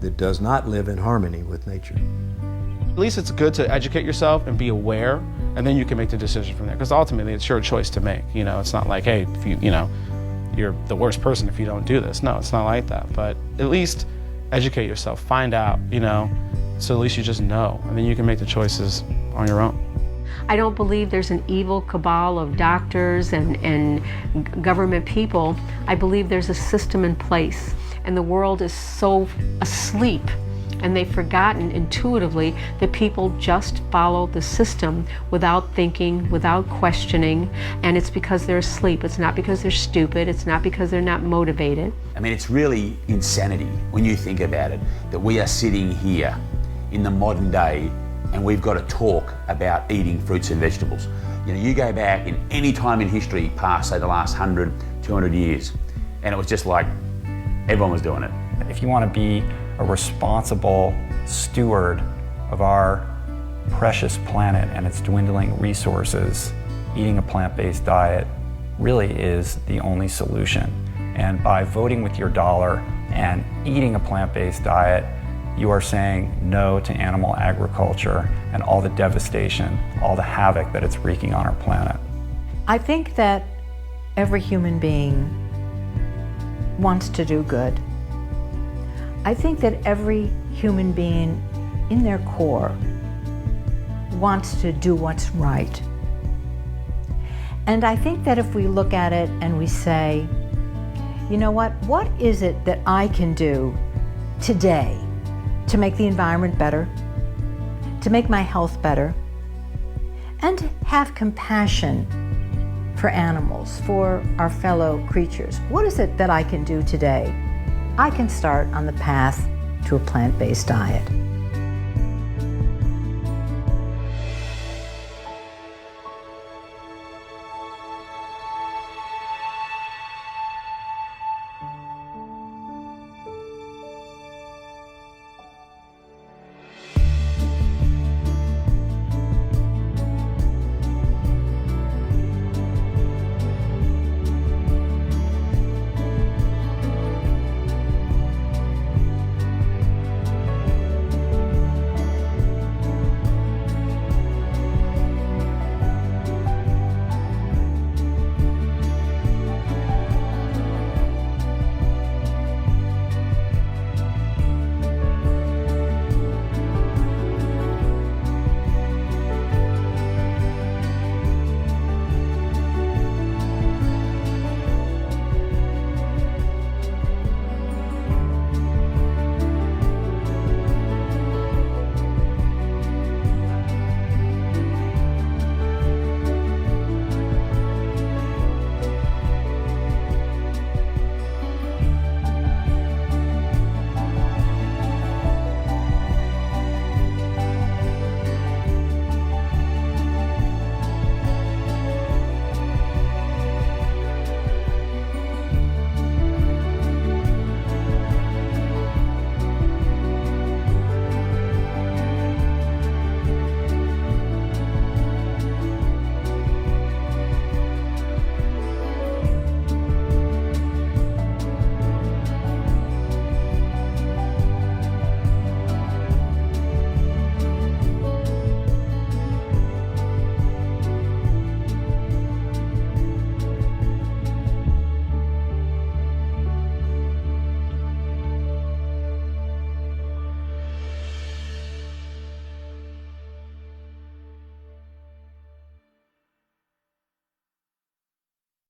that does not live in harmony with nature. At least it's good to educate yourself and be aware, and then you can make the decision from there, because ultimately it's your choice to make. You know, it's not like, hey, if you're the worst person if you don't do this. No, it's not like that. But at least educate yourself, find out, so at least you just know, and then you can make the choices on your own. I don't believe there's an evil cabal of doctors and government people. I believe there's a system in place, and the world is so asleep, and they've forgotten intuitively that people just follow the system without thinking, without questioning, and it's because they're asleep. It's not because they're stupid. It's not because they're not motivated. I mean, it's really insanity when you think about it, that we are sitting here in the modern day and we've got to talk about eating fruits and vegetables. You go back in any time in history past, say, the last 100, 200 years, and it was just like everyone was doing it. If you want to be a responsible steward of our precious planet and its dwindling resources, eating a plant-based diet really is the only solution. And by voting with your dollar and eating a plant-based diet, you are saying no to animal agriculture and all the devastation, all the havoc that it's wreaking on our planet. I think that every human being wants to do good. I think that every human being in their core wants to do what's right. And I think that if we look at it and we say, you know what is it that I can do today to make the environment better, to make my health better, and to have compassion for animals, for our fellow creatures? What is it that I can do today? I can start on the path to a plant-based diet.